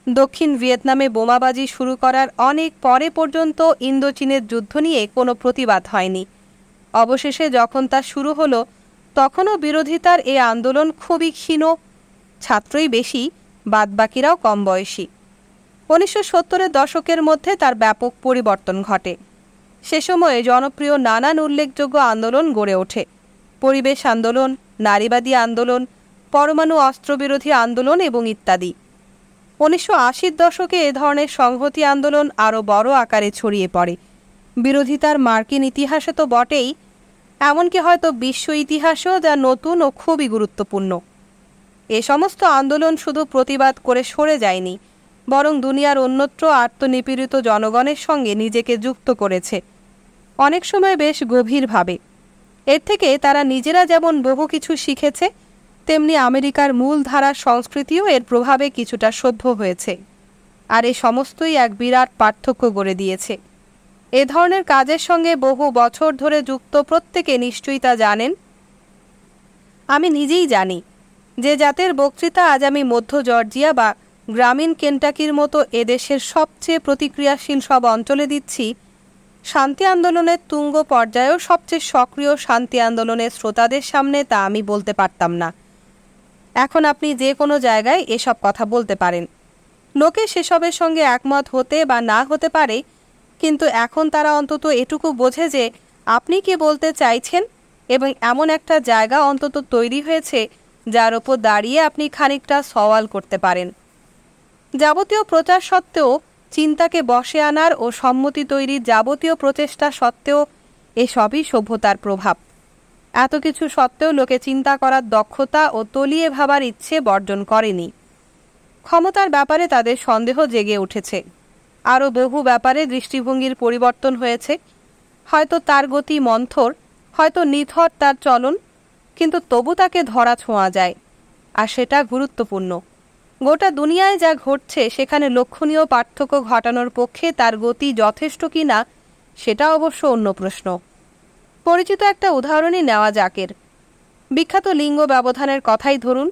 দক্ষিণ ভিয়েতনামে বোমাবাজি শুরু করার অনেক পরে পর্যন্ত ইন্দোচীনের যুদ্ধ নিয়ে কোনো প্রতিবাদ হয়নি। অবশেষে যখন তা শুরু হলো, তখনও বিরোধিতার এ আন্দোলন খুবই ক্ষীণ। ছাত্রই বেশি, বাদবাকিরাও কম বয়সী। 1970-এর দশকের মধ্যে তার ব্যাপক পরিবর্তন ঘটে। সে সময়ে জনপ্রিয় নানান উল্লেখযোগ্য আন্দোলন গড়ে ওঠে। পরিবেশ আন্দোলন, নারীবাদী আন্দোলন, পরমাণু অস্ত্রবিরোধী আন্দোলন এবং ইত্যাদি। 1980-র দশকে এ ধরনের সংহতি আন্দোলন আরও বড় আকারে ছড়িয়ে পড়ে। বিরোধিতার মার্কিন ইতিহাসে তো বটেই, এমনকি হয়তো বিশ্ব ইতিহাসেও যা নতুন ও খুবই গুরুত্বপূর্ণ। এ সমস্ত আন্দোলন শুধু প্রতিবাদ করে সরে যায়নি, বরং দুনিয়ার অন্যত্র আত্মনিপীড়িত জনগণের সঙ্গে নিজেকে যুক্ত করেছে, অনেক সময় বেশ গভীরভাবে। এর থেকে তারা নিজেরা যেমন বহু কিছু শিখেছে, তেমনি আমেরিকার মূলধারার সংস্কৃতিও এর প্রভাবে কিছুটা সভ্য হয়েছে। আর এ সমস্তই এক বিরাট পার্থক্য গড়ে দিয়েছে। এ ধরনের কাজের সঙ্গে বহু বছর ধরে যুক্ত প্রত্যেকে নিশ্চয়ই তা জানেন। আমি নিজেই জানি যে জাতের বক্তৃতা আজ আমি মধ্য জর্জিয়া বা গ্রামীণ কেন্টাকির মতো এদেশের সবচেয়ে প্রতিক্রিয়াশীল সব অঞ্চলে দিচ্ছি, শান্তি আন্দোলনের তুঙ্গ পর্যায়েও সবচেয়ে সক্রিয় শান্তি আন্দোলনের শ্রোতাদের সামনে তা আমি বলতে পারতাম না। এখন আপনি যে কোনো জায়গায় এসব কথা বলতে পারেন। লোকে সেসবের সঙ্গে একমত হতে বা না হতে পারে, কিন্তু এখন তারা অন্তত এটুকু বোঝে যে আপনি কি বলতে চাইছেন, এবং এমন একটা জায়গা অন্তত তৈরি হয়েছে যার ওপর দাঁড়িয়ে আপনি খানিকটা সওয়াল করতে পারেন। যাবতীয় প্রচার সত্ত্বেও, চিন্তাকে বশে আনার ও সম্মতি তৈরির যাবতীয় প্রচেষ্টা সত্ত্বেও এসবই সভ্যতার প্রভাব। এত কিছু সত্ত্বেও লোকে চিন্তা করার দক্ষতা ও তলিয়ে ভাবার ইচ্ছে বর্জন করেনি। ক্ষমতার ব্যাপারে তাদের সন্দেহ জেগে উঠেছে। আরও বহু ব্যাপারে দৃষ্টিভঙ্গির পরিবর্তন হয়েছে। হয়তো তার গতি মন্থর, হয়তো নিথর তার চলন, কিন্তু তবু তাকে ধরা ছোঁয়া যায়, আর সেটা গুরুত্বপূর্ণ। গোটা দুনিয়ায় যা ঘটছে সেখানে লক্ষণীয় পার্থক্য ঘটানোর পক্ষে তার গতি যথেষ্ট কি না সেটা অবশ্য অন্য প্রশ্ন। পরিচিত একটা উদাহরণই নেওয়া যাকের। বিখ্যাত লিঙ্গ ব্যবধানের কথাই ধরুন।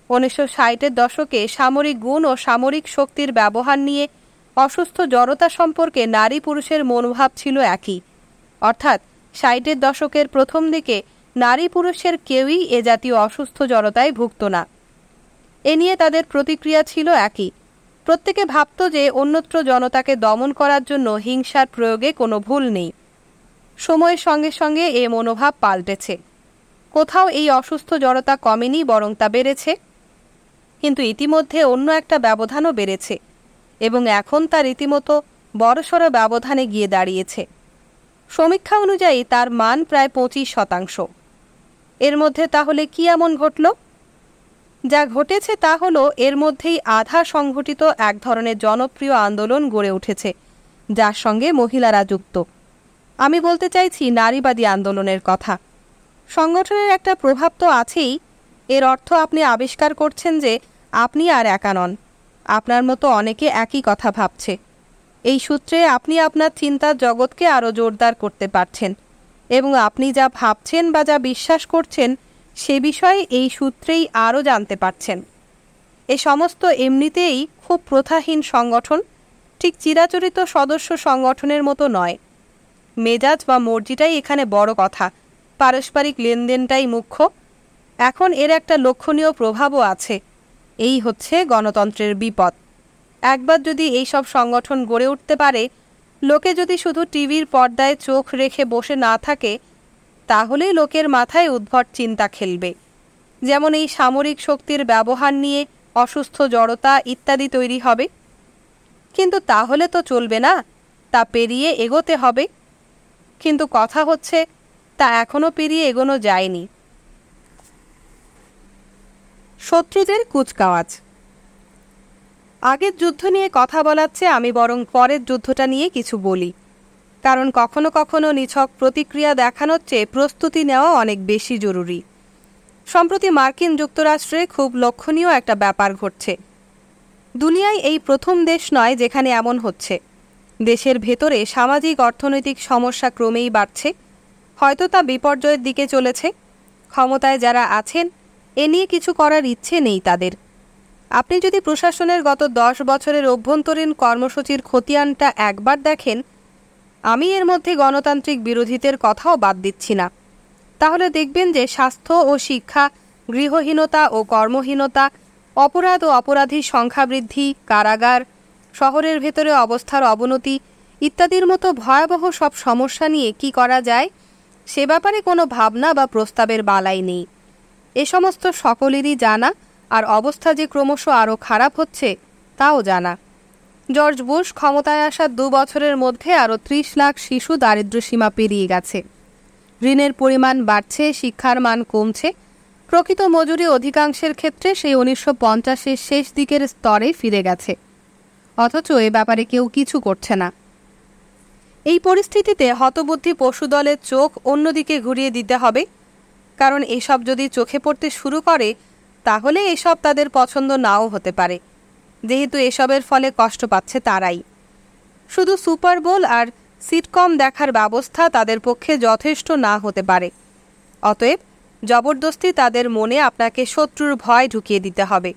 1960-এর দশকে সামরিক গুণ ও সামরিক শক্তির ব্যবহার নিয়ে অসুস্থ জড়তা সম্পর্কে নারী পুরুষের মনোভাব ছিল একই। অর্থাৎ 60-এর দশকের প্রথম দিকে নারী পুরুষের কেউই এ জাতীয় অসুস্থ জড়তায় ভুগত না। এ নিয়ে তাদের প্রতিক্রিয়া ছিল একই। প্রত্যেকে ভাবত যে অন্যত্র জনতাকে দমন করার জন্য হিংসার প্রয়োগে কোনো ভুল নেই। সময়ের সঙ্গে সঙ্গে এ মনোভাব পাল্টেছে। কোথাও এই অসুস্থ জড়তা কমেনি, বরং তা বেড়েছে। কিন্তু ইতিমধ্যে অন্য একটা ব্যবধানও বেড়েছে, এবং এখন তা রীতিমতো বড়সড় ব্যবধানে গিয়ে দাঁড়িয়েছে। সমীক্ষা অনুযায়ী তার মান প্রায় 25%। এর মধ্যে তাহলে কি এমন ঘটল? যা ঘটেছে তা হলো এর মধ্যেই আধা সংগঠিত এক ধরনের জনপ্রিয় আন্দোলন গড়ে উঠেছে, যার সঙ্গে মহিলারা যুক্ত। আমি বলতে চাইছি নারীবাদী আন্দোলনের কথা। সংগঠনের একটা প্রভাব তো আছেই। এর অর্থ আপনি আবিষ্কার করছেন যে আপনি আর একা নন, আপনার মতো অনেকে একই কথা ভাবছে। এই সূত্রে আপনি আপনার চিন্তার জগৎকে আরও জোরদার করতে পারছেন, এবং আপনি যা ভাবছেন বা যা বিশ্বাস করছেন সে বিষয়ে এই সূত্রেই আরও জানতে পারছেন। এ সমস্ত এমনিতেই খুব প্রথাহীন সংগঠন, ঠিক চিরাচরিত সদস্য সংগঠনের মতো নয়। মেজাজ বা মর্জিটাই এখানে বড় কথা, পারস্পরিক লেনদেনটাই মুখ্য। এখন এর একটা লক্ষণীয় প্রভাবও আছে, এই হচ্ছে গণতন্ত্রের বিপদ। একবার যদি এই সব সংগঠন গড়ে উঠতে পারে, লোকে যদি শুধু টিভির পর্দায় চোখ রেখে বসে না থাকে, তাহলেই লোকের মাথায় উদ্ভট চিন্তা খেলবে। যেমন এই সামরিক শক্তির ব্যবহার নিয়ে অসুস্থ জড়তা ইত্যাদি তৈরি হবে। কিন্তু তাহলে তো চলবে না, তা পেরিয়ে এগোতে হবে। কিন্তু কথা হচ্ছে তা এখনও পেরিয়ে এগোনো যায়নি। শত্রুদের কুচকাওয়াজ। আগের যুদ্ধ নিয়ে কথা বলার চেয়ে আমি বরং পরের যুদ্ধটা নিয়ে কিছু বলি, কারণ কখনো কখনো নিছক প্রতিক্রিয়া দেখানোর চেয়ে প্রস্তুতি নেওয়া অনেক বেশি জরুরি। সম্প্রতি মার্কিন যুক্তরাষ্ট্রে খুব লক্ষণীয় একটা ব্যাপার ঘটছে। দুনিয়ায় এই প্রথম দেশ নয় যেখানে এমন হচ্ছে। দেশের ভেতরে সামাজিক অর্থনৈতিক সমস্যা ক্রমেই বাড়ছে, হয়তো তা বিপর্যয়ের দিকে চলেছে। ক্ষমতায় যারা আছেন এ নিয়ে কিছু করার ইচ্ছে নেই তাদের। আপনি যদি প্রশাসনের গত 10 বছরের অভ্যন্তরীণ কর্মসূচির খতিয়ানটা একবার দেখেন, আমি এর মধ্যে গণতান্ত্রিক বিরোধিতার কথাও বাদ দিচ্ছি না, তাহলে দেখবেন যে স্বাস্থ্য ও শিক্ষা, গৃহহীনতা ও কর্মহীনতা, অপরাধ ও অপরাধীর সংখ্যা বৃদ্ধি, কারাগার, শহরের ভেতরে অবস্থার অবনতি ইত্যাদির মতো ভয়াবহ সব সমস্যা নিয়ে কি করা যায় সে ব্যাপারে কোনো ভাবনা বা প্রস্তাবের বালাই নেই। এ সমস্ত সকলেরই জানা, আর অবস্থা যে ক্রমশ আরও খারাপ হচ্ছে তাও জানা। জর্জ বুশ ক্ষমতায় আসার 2 বছরের মধ্যে আরও 30 লাখ শিশু দারিদ্র্যসীমা পেরিয়ে গেছে। ঋণের পরিমাণ বাড়ছে, শিক্ষার মান কমছে। প্রকৃত মজুরি অধিকাংশের ক্ষেত্রে সেই 1950-এর শেষ দিকের স্তরে ফিরে গেছে, অথচ এ ব্যাপারে কেউ কিছু করছে না। এই পরিস্থিতিতে হতবুদ্ধি পশুদলের চোখ অন্যদিকে ঘুরিয়ে দিতে হবে, কারণ এসব যদি চোখে পড়তে শুরু করে তাহলে এসব তাদের পছন্দ নাও হতে পারে, যেহেতু এসবের ফলে কষ্ট পাচ্ছে তারাই। শুধু সুপার বোল আর সিটকম দেখার ব্যবস্থা তাদের পক্ষে যথেষ্ট না হতে পারে। অতএব জবরদস্তি তাদের মনে আপনাকে শত্রুর ভয় ঢুকিয়ে দিতে হবে।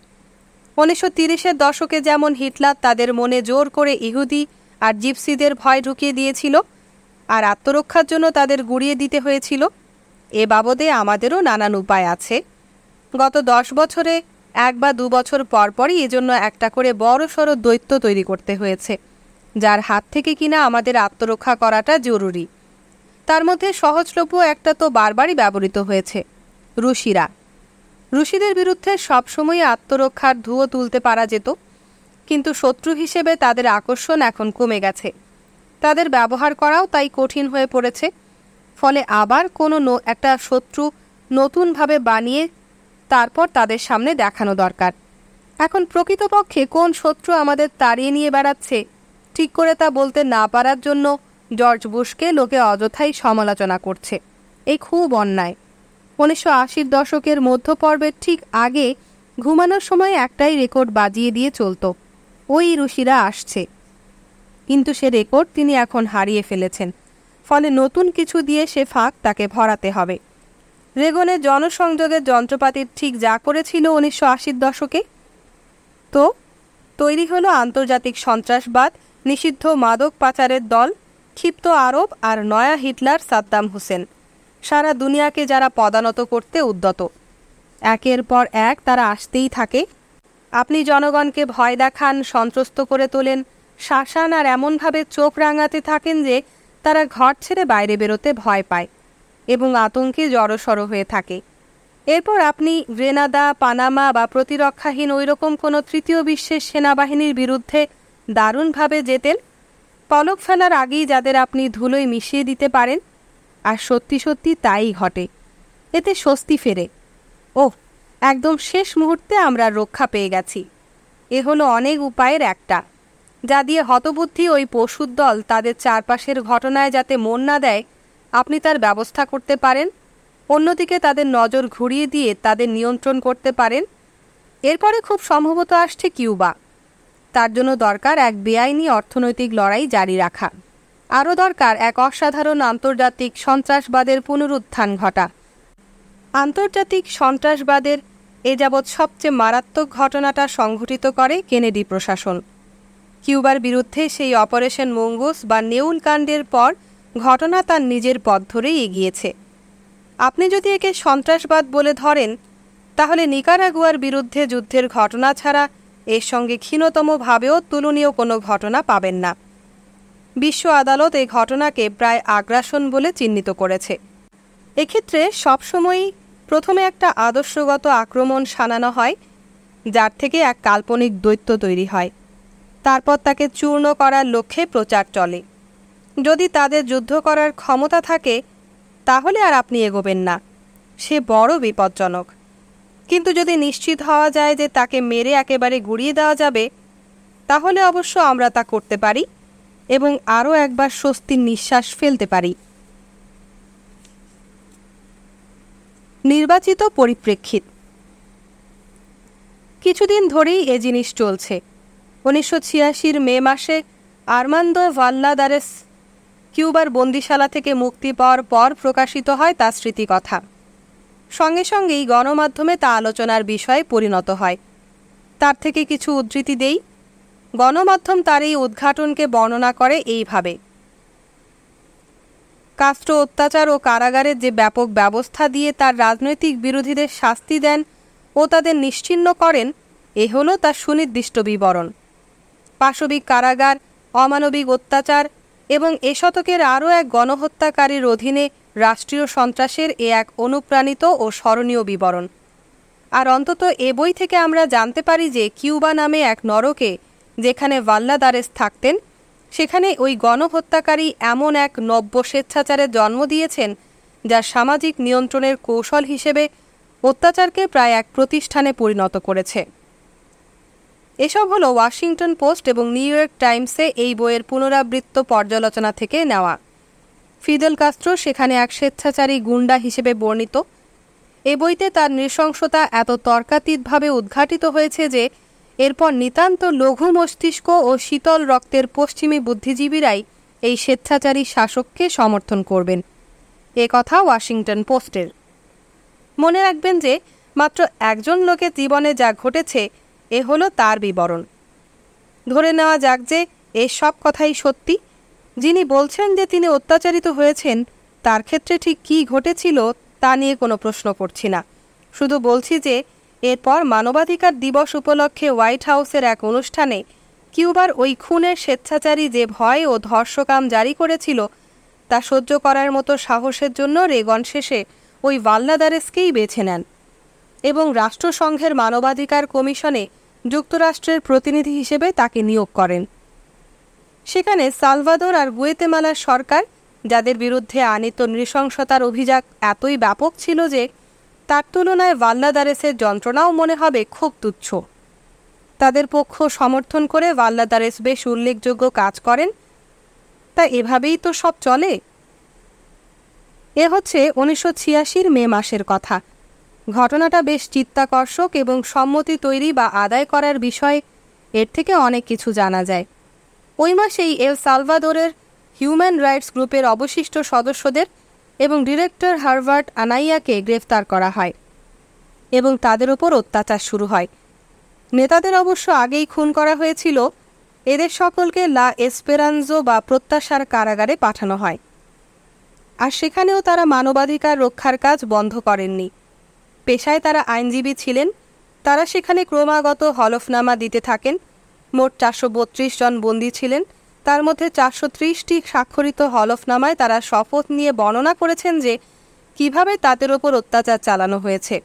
1930-এর দশকে যেমন হিটলার তাদের মনে জোর করে ইহুদি আর জিপসিদের ভয় ঢুকিয়ে দিয়েছিল, আর আত্মরক্ষার জন্য তাদের গুড়িয়ে দিতে হয়েছিল, এ বাবদে আমাদেরও নানান উপায় আছে। গত 10 বছরে 1 বা 2 বছর পরপরই এজন্য একটা করে বড়সড় দৈত্য তৈরি করতে হয়েছে, যার হাত থেকে কিনা আমাদের আত্মরক্ষা করাটা জরুরি। তার মধ্যে সহজলভ্য একটা তো বারবারই ব্যবহৃত হয়েছে, রুশিদের বিরুদ্ধে সবসময় আত্মরক্ষার ধুয়ো তুলতে পারা যেত, কিন্তু শত্রু হিসেবে তাদের আকর্ষণ এখন কমে গেছে। তাদের ব্যবহার করাও তাই কঠিন হয়ে পড়েছে। ফলে আবার কোনো একটা শত্রু নতুনভাবে বানিয়ে তারপর তাদের সামনে দেখানো দরকার। এখন প্রকৃতপক্ষে কোন শত্রু আমাদের তাড়িয়ে নিয়ে বেড়াচ্ছে ঠিক করে তা বলতে না পারার জন্য জর্জ বুশকে লোকে অযথাই সমালোচনা করছে। এই খুব অন্যায়। 1980-র দশকের মধ্যপর্বের ঠিক আগে ঘুমানোর সময় একটাই রেকর্ড বাজিয়ে দিয়ে চলত, ওই রুশিরা আসছে। কিন্তু সে রেকর্ড তিনি এখন হারিয়ে ফেলেছেন, ফলে নতুন কিছু দিয়ে সে ফাঁক তাকে ভরাতে হবে। রেগনের জনসংযোগের যন্ত্রপাতির ঠিক যা করেছিল 1980-র দশকে, তো তৈরি হলো আন্তর্জাতিক সন্ত্রাসবাদ, নিষিদ্ধ মাদক পাচারের দল, ক্ষিপ্ত আরব আর নয়া হিটলার সাদ্দাম হোসেন, সারা দুনিয়াকে যারা পদানত করতে উদ্যত। একের পর এক তারা আসতেই থাকে। আপনি জনগণকে ভয় দেখান, সন্ত্রস্ত করে তোলেন, শাসান আর এমনভাবে চোখ রাঙাতে থাকেন যে তারা ঘর ছেড়ে বাইরে বেরোতে ভয় পায় এবং আতঙ্কে জড়সড় হয়ে থাকে। এরপর আপনি গ্রেনাদা, পানামা বা প্রতিরক্ষাহীন ওইরকম কোনো তৃতীয় বিশ্বের সেনাবাহিনীর বিরুদ্ধে দারুণভাবে যেতেন, পলক ফেলার আগেই যাদের আপনি ধুলোয় মিশিয়ে দিতে পারেন। আর সত্যি সত্যি তাই ঘটে, এতে স্বস্তি ফেরে। ওহ, একদম শেষ মুহূর্তে আমরা রক্ষা পেয়ে গেছি। এ হলো অনেক উপায়ের একটা, যা দিয়ে হতবুদ্ধি ওই পশুর দল তাদের চারপাশের ঘটনায় যাতে মন না দেয়, আপনি তার ব্যবস্থা করতে পারেন। অন্যদিকে তাদের নজর ঘুরিয়ে দিয়ে তাদের নিয়ন্ত্রণ করতে পারেন। এরপরে খুব সম্ভবত আসছে কিউবা। তার জন্য দরকার এক বেআইনি অর্থনৈতিক লড়াই জারি রাখা। আরও দরকার এক অসাধারণ আন্তর্জাতিক সন্ত্রাসবাদের পুনরুত্থান ঘটা। আন্তর্জাতিক সন্ত্রাসবাদের এ যাবৎ সবচেয়ে মারাত্মক ঘটনাটা সংঘটিত করে কেনেডি প্রশাসন। কিউবার বিরুদ্ধে সেই অপারেশন মঙ্গোস বা নেউল কাণ্ডের পর ঘটনা তার নিজের পথ ধরেই এগিয়েছে। আপনি যদি একে সন্ত্রাসবাদ বলে ধরেন, তাহলে নিকারাগুয়ার বিরুদ্ধে যুদ্ধের ঘটনা ছাড়া এর সঙ্গে ক্ষীণতমভাবেও তুলনীয় কোনো ঘটনা পাবেন না। বিশ্ব আদালত এই ঘটনাকে প্রায় আগ্রাসন বলে চিহ্নিত করেছে। এক্ষেত্রে সবসময়ই প্রথমে একটা আদর্শগত আক্রমণ শানানো হয়, যার থেকে এক কাল্পনিক দৈত্য তৈরি হয়। তারপর তাকে চূর্ণ করার লক্ষ্যে প্রচার চলে। যদি তাদের যুদ্ধ করার ক্ষমতা থাকে, তাহলে আর আপনি এগোবেন না। সে বড় বিপজ্জনক। কিন্তু যদি নিশ্চিত হওয়া যায় যে তাকে মেরে একেবারে গুড়িয়ে দেওয়া যাবে, তাহলে অবশ্য আমরা তা করতে পারি এবং আরও একবার স্বস্তির নিঃশ্বাস ফেলতে পারি। নির্বাচিত পরিপ্রেক্ষিত। কিছুদিন ধরেই এ জিনিস চলছে। 1986 মে মাসে আর্মান্দো ভাল্লাদারেস কিউবার বন্দিশালা থেকে মুক্তি পাওয়ার পর প্রকাশিত হয় তার স্মৃতিকথা। সঙ্গে সঙ্গেই গণমাধ্যমে তা আলোচনার বিষয়ে পরিণত হয়। তার থেকে কিছু উদ্ধৃতি দেই। গণমাধ্যম তার এই উদ্ঘাটনকে বর্ণনা করে এইভাবে: কাস্ট্রো অত্যাচার ও কারাগারের যে ব্যাপক ব্যবস্থা দিয়ে তার রাজনৈতিক বিরোধীদের শাস্তি দেন ও তাদের নিশ্চিহ্ন করেন, এ হলো তার সুনির্দিষ্ট বিবরণ। পাশবিক কারাগার, অমানবিক অত্যাচার এবং এ শতকের আরও এক গণহত্যাকারীর অধীনে রাষ্ট্রীয় সন্ত্রাসের এ এক অনুপ্রাণিত ও স্মরণীয় বিবরণ। আর অন্তত এ বই থেকে আমরা জানতে পারি যে কিউবা নামে এক নরকে যেখানে ভাল্লাদারেস থাকতেন, সেখানে ওই গণহত্যাকারী এমন এক নব্য স্বেচ্ছাচারের জন্ম দিয়েছেন, যা সামাজিক নিয়ন্ত্রণের কৌশল হিসেবে অত্যাচারকে প্রায় এক প্রতিষ্ঠানে পরিণত করেছে। এসব হলো ওয়াশিংটন পোস্ট এবং নিউ ইয়র্ক টাইমসে এই বইয়ের পুনরাবৃত্ত পর্যালোচনা থেকে নেওয়া। ফিদেল কাস্ট্রো সেখানে এক স্বেচ্ছাচারী গুন্ডা হিসেবে বর্ণিত। এ বইতে তার নৃশংসতা এত তর্কাতীতভাবে উদ্ঘাটিত হয়েছে যে এরপর নিতান্ত লঘু মস্তিষ্ক ও শীতল রক্তের পশ্চিমী বুদ্ধিজীবীরাই এই স্বেচ্ছাচারী শাসককে সমর্থন করবেন। এ কথা ওয়াশিংটন পোস্টের। মনে রাখবেন যে মাত্র একজন লোকের জীবনে যা ঘটেছে এ হলো তার বিবরণ। ধরে নেওয়া যাক যে এ সব কথাই সত্যি। যিনি বলছেন যে তিনি অত্যাচারিত হয়েছেন, তার ক্ষেত্রে ঠিক কী ঘটেছিল তা নিয়ে কোনো প্রশ্ন করছি না। শুধু বলছি যে এরপর মানবাধিকার দিবস উপলক্ষে হোয়াইট হাউসের এক অনুষ্ঠানে কিউবার ওই খুনের স্বেচ্ছাচারী যে ভয় ও ধর্ষকাম জারি করেছিল, তা সহ্য করার মতো সাহসের জন্য রেগন শেষে ওই ভাল্লাদারেসকেই বেছে নেন এবং রাষ্ট্রসংঘের মানবাধিকার কমিশনে যুক্তরাষ্ট্রের প্রতিনিধি হিসেবে তাকে নিয়োগ করেন। সেখানে সালভাদোর আর গুয়েতেমালার সরকার, যাদের বিরুদ্ধে আনীত নৃশংসতার অভিযোগ এতই ব্যাপক ছিল যে তার তুলনায় ভাল্লাদারেসের যন্ত্রণাও মনে হবে খুব তুচ্ছ, তাদের পক্ষ সমর্থন করে ভাল্লাদারেস বেশ উল্লেখযোগ্য কাজ করেন। তা এভাবেই তো সব চলে। এ হচ্ছে 1986 মে মাসের কথা। ঘটনাটা বেশ চিত্তাকর্ষক এবং সম্মতি তৈরি বা আদায় করার বিষয়ে এর থেকে অনেক কিছু জানা যায়। ওই মাসেই এল সালভাদোরের হিউম্যান রাইটস গ্রুপের অবশিষ্ট সদস্যদের এবং ডিরেক্টর হারভার্ট আনাইয়াকে গ্রেফতার করা হয় এবং তাদের ওপর অত্যাচার শুরু হয়। নেতাদের অবশ্য আগেই খুন করা হয়েছিল। এদের সকলকে লা এসপেরানজো বা প্রত্যাশার কারাগারে পাঠানো হয়। আর সেখানেও তারা মানবাধিকার রক্ষার কাজ বন্ধ করেননি। পেশায় তারা আইনজীবী ছিলেন। তারা সেখানে ক্রমাগত হলফনামা দিতে থাকেন। মোট 432 জন বন্দী ছিলেন। তার মধ্যে 430টি স্বাক্ষরিত হলফনামায় তারা শপথ নিয়ে বর্ণনা করেছেন যে কিভাবে তাদের ওপর অত্যাচার চালানো হয়েছে,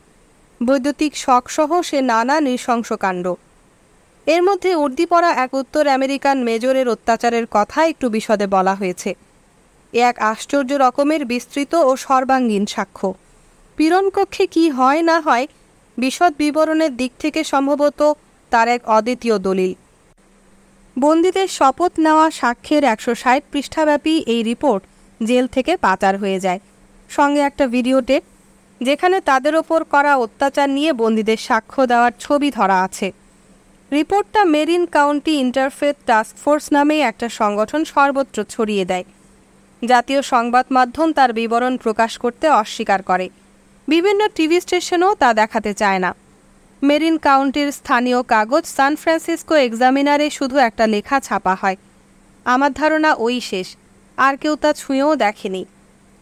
বৈদ্যুতিক শকসহ সে নানা নৃশংস কাণ্ড। এর মধ্যে উর্দি পড়া এক উত্তর আমেরিকান মেজরের অত্যাচারের কথা একটু বিশদে বলা হয়েছে। এ এক আশ্চর্য রকমের বিস্তৃত ও সর্বাঙ্গীন সাক্ষ্য। পীড়নকক্ষে কি হয় না হয় বিশদ বিবরণের দিক থেকে সম্ভবত তার এক অদ্বিতীয় দলিল। বন্দীদের শপথ নেওয়া সাক্ষ্যের 160 পৃষ্ঠাব্যাপী এই রিপোর্ট জেল থেকে পাচার হয়ে যায়, সঙ্গে একটা ভিডিও টেপ যেখানে তাদের ওপর করা অত্যাচার নিয়ে বন্দীদের সাক্ষ্য দেওয়ার ছবি ধরা আছে। রিপোর্টটা marine county interfaith task force নামে একটা সংগঠন সর্বত্র ছড়িয়ে দেয়। জাতীয় সংবাদ মাধ্যম তার বিবরণ প্রকাশ করতে অস্বীকার করে, বিভিন্ন টিভি স্টেশনও তা দেখাতে চায় না। মেরিন কাউন্টির স্থানীয় কাগজ সান ফ্রান্সিসকো এক্সামিনারে শুধু একটা লেখা ছাপা হয়। আমার ধারণা ওই শেষ, আর কেউ তা ছুঁয়েও দেখেনি।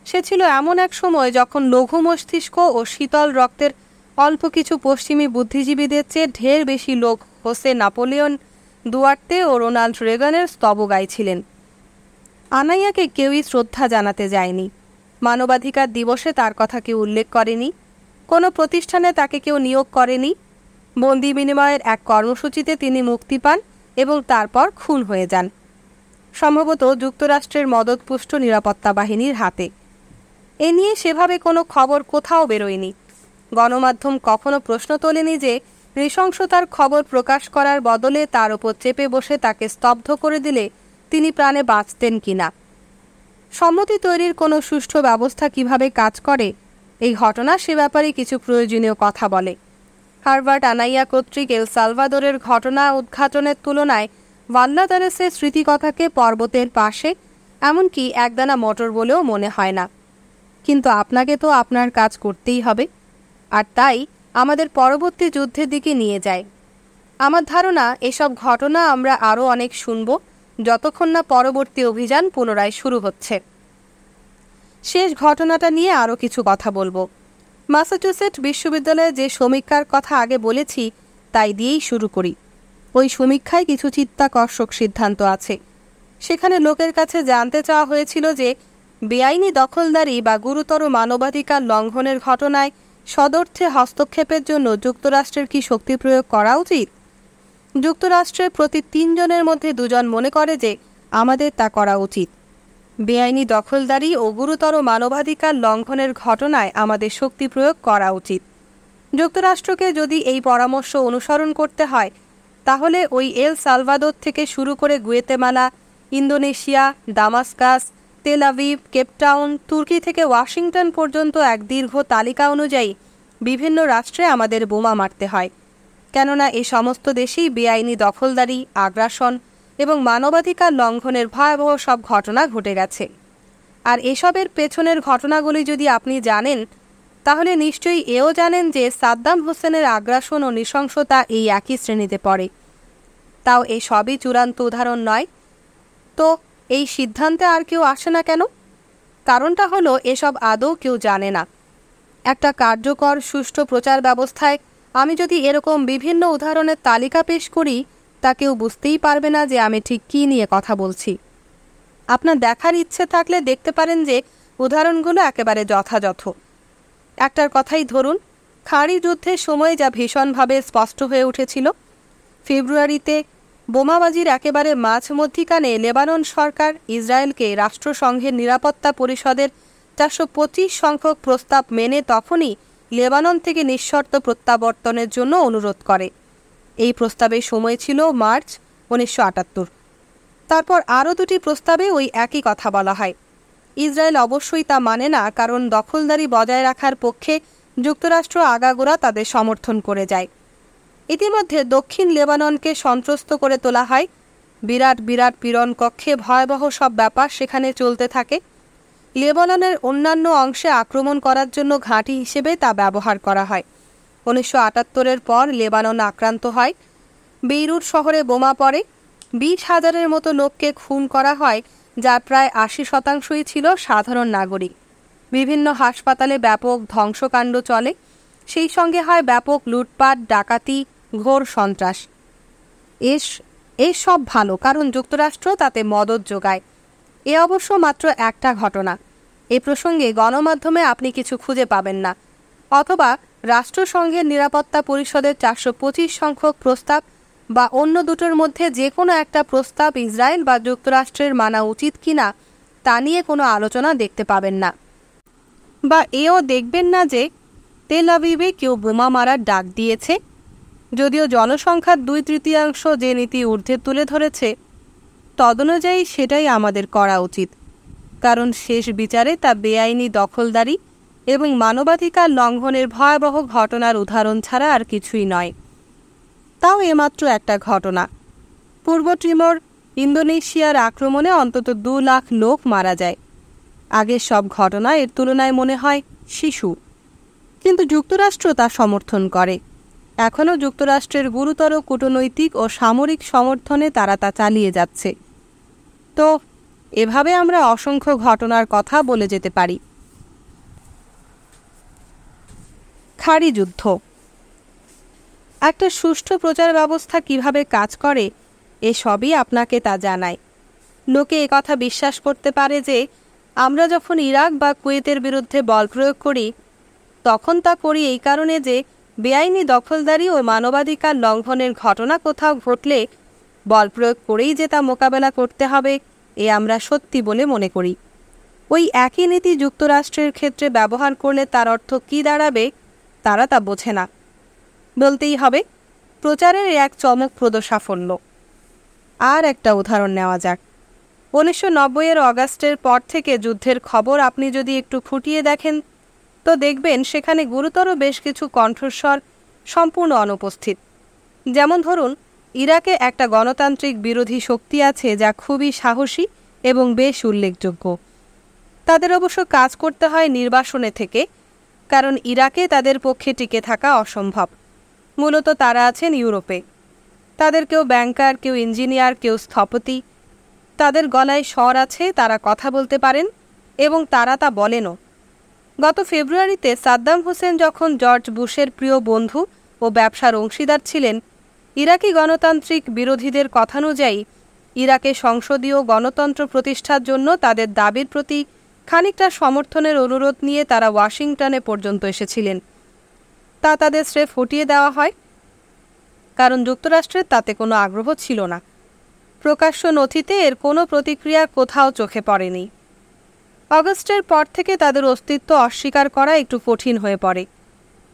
সে ছিল এমন এক সময় যখন লঘু মস্তিষ্ক ও শীতল রক্তের অল্প কিছু পশ্চিমী বুদ্ধিজীবীদের চেয়ে ঢের বেশি লোক হোসে নাপোলিয়ন দুয়ার্তে ও রোনাল্ড রেগানের স্তব গাইছিলেন। আনাইয়াকে কেউই শ্রদ্ধা জানাতে যায়নি। মানবাধিকার দিবসে তার কথা কেউ উল্লেখ করেনি, কোনো প্রতিষ্ঠানে তাকে কেউ নিয়োগ করেনি। বন্দি বিনিময়ের এক কর্মসূচিতে তিনি মুক্তি পান এবং তারপর খুন হয়ে যান, সম্ভবত যুক্তরাষ্ট্রের মদতপুষ্ট নিরাপত্তা বাহিনীর হাতে। এ নিয়ে সেভাবে কোনো খবর কোথাও বেরোয়নি। গণমাধ্যম কখনো প্রশ্ন তোলেনি যে নৃশংসতার খবর প্রকাশ করার বদলে তার ওপর চেপে বসে তাকে স্তব্ধ করে দিলে তিনি প্রাণে বাঁচতেন কিনা। সম্মতি তৈরির কোনো সুষ্ঠু ব্যবস্থা কিভাবে কাজ করে, এই ঘটনা সে ব্যাপারে কিছু প্রয়োজনীয় কথা বলে। হার্ভার্ড আনাইয়া কর্তৃক এল সালভাদোরের ঘটনা উদ্ঘাটনের তুলনায় ভাল্লাদারেসের স্মৃতিকথাকে পর্বতের পাশে, এমনকি একদানা মোটর বলেও মনে হয় না। কিন্তু আপনাকে তো আপনার কাজ করতেই হবে, আর তাই আমাদের পরবর্তী যুদ্ধের দিকে নিয়ে যায়। আমার ধারণা এসব ঘটনা আমরা আরও অনেক শুনব যতক্ষণ না পরবর্তী অভিযান পুনরায় শুরু হচ্ছে। শেষ ঘটনাটা নিয়ে আরও কিছু কথা বলবো। ম্যাসাচুসেট বিশ্ববিদ্যালয়ে যে সমীক্ষার কথা আগে বলেছি তাই দিয়েই শুরু করি। ওই সমীক্ষায় কিছু চিত্তাকর্ষক সিদ্ধান্ত আছে। সেখানে লোকের কাছে জানতে চাওয়া হয়েছিল যে বেআইনি দখলদারি বা গুরুতর মানবাধিকার লঙ্ঘনের ঘটনায় সদর্থে হস্তক্ষেপের জন্য যুক্তরাষ্ট্রের কি শক্তি প্রয়োগ করা উচিত। যুক্তরাষ্ট্রের প্রতি 3 জনের মধ্যে 2 জন মনে করে যে আমাদের তা করা উচিত। বেআইনি দখলদারি ও গুরুতর মানবাধিকার লঙ্ঘনের ঘটনায় আমাদের শক্তি প্রয়োগ করা উচিত। যুক্তরাষ্ট্রকে যদি এই পরামর্শ অনুসরণ করতে হয় তাহলে ওই এল সালভাদোর থেকে শুরু করে Guatemala, Indonesia, Damascus, Tel Aviv, Cape Town, তুর্কি থেকে ওয়াশিংটন পর্যন্ত এক দীর্ঘ তালিকা অনুযায়ী বিভিন্ন রাষ্ট্রে আমাদের বোমা মারতে হয়, কেননা এই সমস্ত দেশেই বেআইনি দখলদারি, আগ্রাসন এবং মানবাধিকার লঙ্ঘনের ভয়াবহ সব ঘটনা ঘটে গেছে। আর এসবের পেছনের ঘটনাগুলি যদি আপনি জানেন তাহলে নিশ্চয়ই এও জানেন যে সাদ্দাম হোসেনের আগ্রাসন ও নৃশংসতা এই একই শ্রেণীতে পড়ে। তাও এই সবই চূড়ান্ত উদাহরণ নয়। তো এই সিদ্ধান্তে আর কেউ আসে না কেন? কারণটা হলো এসব আদৌ কেউ জানে না। একটা কার্যকর সুষ্ঠু প্রচার ব্যবস্থায় আমি যদি এরকম বিভিন্ন উদাহরণের তালিকা পেশ করি তা কেউ বুঝতেই পারবে না যে আমি ঠিক কী নিয়ে কথা বলছি। আপনার দেখার ইচ্ছে থাকলে দেখতে পারেন যে উদাহরণগুলো একেবারে যথাযথ। একটার কথাই ধরুন, খাঁড়ি যুদ্ধের সময় যা ভীষণভাবে স্পষ্ট হয়ে উঠেছিল। ফেব্রুয়ারিতে বোমাবাজির একেবারে মাঝমধ্যিখানে লেবানন সরকার ইসরায়েলকে রাষ্ট্রসংঘের নিরাপত্তা পরিষদের 425 সংখ্যক প্রস্তাব মেনে তখনই লেবানন থেকে নিঃশর্ত প্রত্যাবর্তনের জন্য অনুরোধ করে। এই প্রস্তাবের সময় ছিল মার্চ 1978। তারপর আরও 2টি প্রস্তাবে ওই একই কথা বলা হয়। ইসরায়েল অবশ্যই তা মানে না, কারণ দখলদারি বজায় রাখার পক্ষে যুক্তরাষ্ট্র আগাগোড়া তাদের সমর্থন করে যায়। ইতিমধ্যে দক্ষিণ লেবাননকে সন্ত্রস্ত করে তোলা হয়। বিরাট বিরাট পীড়ন কক্ষে ভয়াবহ সব ব্যাপার সেখানে চলতে থাকে। লেবাননের অন্যান্য অংশে আক্রমণ করার জন্য ঘাঁটি হিসেবে তা ব্যবহার করা হয়। 1978-এর পর লেবানন আক্রান্ত হয়। বেইরুট শহরে বোমা পড়ে। 20,000-এর মতো লোককে খুন করা হয়, যার প্রায় 80%ই ছিল সাধারণ নাগরিক। বিভিন্ন হাসপাতালে ব্যাপক ধ্বংসকাণ্ড চলে। সেই সঙ্গে হয় ব্যাপক লুটপাট, ডাকাতি, ঘোর সন্ত্রাস। এ সব ভালো, কারণ যুক্তরাষ্ট্র তাতে মদত যোগায়। এ অবশ্য মাত্র একটা ঘটনা। এ প্রসঙ্গে গণমাধ্যমে আপনি কিছু খুঁজে পাবেন না, অথবা রাষ্ট্রসংঘের নিরাপত্তা পরিষদের 425 সংখ্যক প্রস্তাব বা অন্য দুটোর মধ্যে যে কোনো একটা প্রস্তাব ইসরায়েল বা যুক্তরাষ্ট্রের মানা উচিত কিনা তা নিয়ে কোনো আলোচনা দেখতে পাবেন না। বা এও দেখবেন না যে তেল আবিবে কেউ বোমা মারার ডাক দিয়েছে, যদিও জনসংখ্যার 2/3 যে নীতি ঊর্ধ্বে তুলে ধরেছে, তদনুযায়ী সেটাই আমাদের করা উচিত, কারণ শেষ বিচারে তা বেআইনি দখলদারি এবং মানবাধিকার লঙ্ঘনের ভয়াবহ ঘটনার উদাহরণ ছাড়া আর কিছুই নয়। তাও এমাত্র একটা ঘটনা। পূর্ব টিমোর ইন্দোনেশিয়ার আক্রমণে অন্তত 2 লাখ লোক মারা যায়। আগের সব ঘটনা এর তুলনায় মনে হয় শিশু, কিন্তু যুক্তরাষ্ট্র তা সমর্থন করে। এখনও যুক্তরাষ্ট্রের গুরুতর কূটনৈতিক ও সামরিক সমর্থনে তারা তা চালিয়ে যাচ্ছে। তো এভাবে আমরা অসংখ্য ঘটনার কথা বলে যেতে পারি। খাঁড়ি যুদ্ধ। একটা সুষ্ঠু প্রচার ব্যবস্থা কিভাবে কাজ করে এসবই আপনাকে তা জানায়। লোকে একথা বিশ্বাস করতে পারে যে আমরা যখন ইরাক বা কুয়েতের বিরুদ্ধে বল প্রয়োগ করি, তখন তা করি এই কারণে যে বেআইনি দখলদারি ও মানবাধিকার লঙ্ঘনের ঘটনা কোথাও ঘটলে বল প্রয়োগ করেই যে তা মোকাবেলা করতে হবে, এ আমরা সত্যি বলে মনে করি। ওই একই নীতি যুক্তরাষ্ট্রের ক্ষেত্রে ব্যবহার করলে তার অর্থ কী দাঁড়াবে তারা তা বোঝে না। বলতেই হবে প্রচারের এক চমকপ্রদ সাফল্য। আর একটা উদাহরণ নেওয়া যাক। 1990-এর অগাস্টের পর থেকে যুদ্ধের খবর আপনি যদি একটু খুঁটিয়ে দেখেন, তো দেখবেন সেখানে গুরুতর বেশ কিছু কণ্ঠস্বর সম্পূর্ণ অনুপস্থিত। যেমন ধরুন, ইরাকে একটা গণতান্ত্রিক বিরোধী শক্তি আছে যা খুবই সাহসী এবং বেশ উল্লেখযোগ্য। তাদের অবশ্য কাজ করতে হয় নির্বাসনে থেকে, কারণ ইরাকে তাদের পক্ষে টিকে থাকা অসম্ভব। মূলত তারা আছেন ইউরোপে। তাদের কেউ ব্যাংকার, কেউ ইঞ্জিনিয়ার, কেউ স্থপতি। তাদের গলায় স্বর আছে, তারা কথা বলতে পারেন এবং তারা তা বলেনও। গত ফেব্রুয়ারিতে সাদ্দাম হোসেন যখন জর্জ বুশের প্রিয় বন্ধু ও ব্যবসার অংশীদার ছিলেন, ইরাকি গণতান্ত্রিক বিরোধীদের কথানুযায়ী ইরাকে সংসদীয় গণতন্ত্র প্রতিষ্ঠার জন্য তাদের দাবির প্রতি খানিকটা সমর্থনের অনুরোধ নিয়ে তারা ওয়াশিংটনে পর্যন্ত এসেছিলেন। তা তাদের স্রেফ হটিয়ে দেওয়া হয়, কারণ যুক্তরাষ্ট্রের তাতে কোনো আগ্রহ ছিল না। প্রকাশ্য নথিতে এর কোনো প্রতিক্রিয়া কোথাও চোখে পড়েনি। অগস্টের পর থেকে তাদের অস্তিত্ব অস্বীকার করা একটু কঠিন হয়ে পড়ে।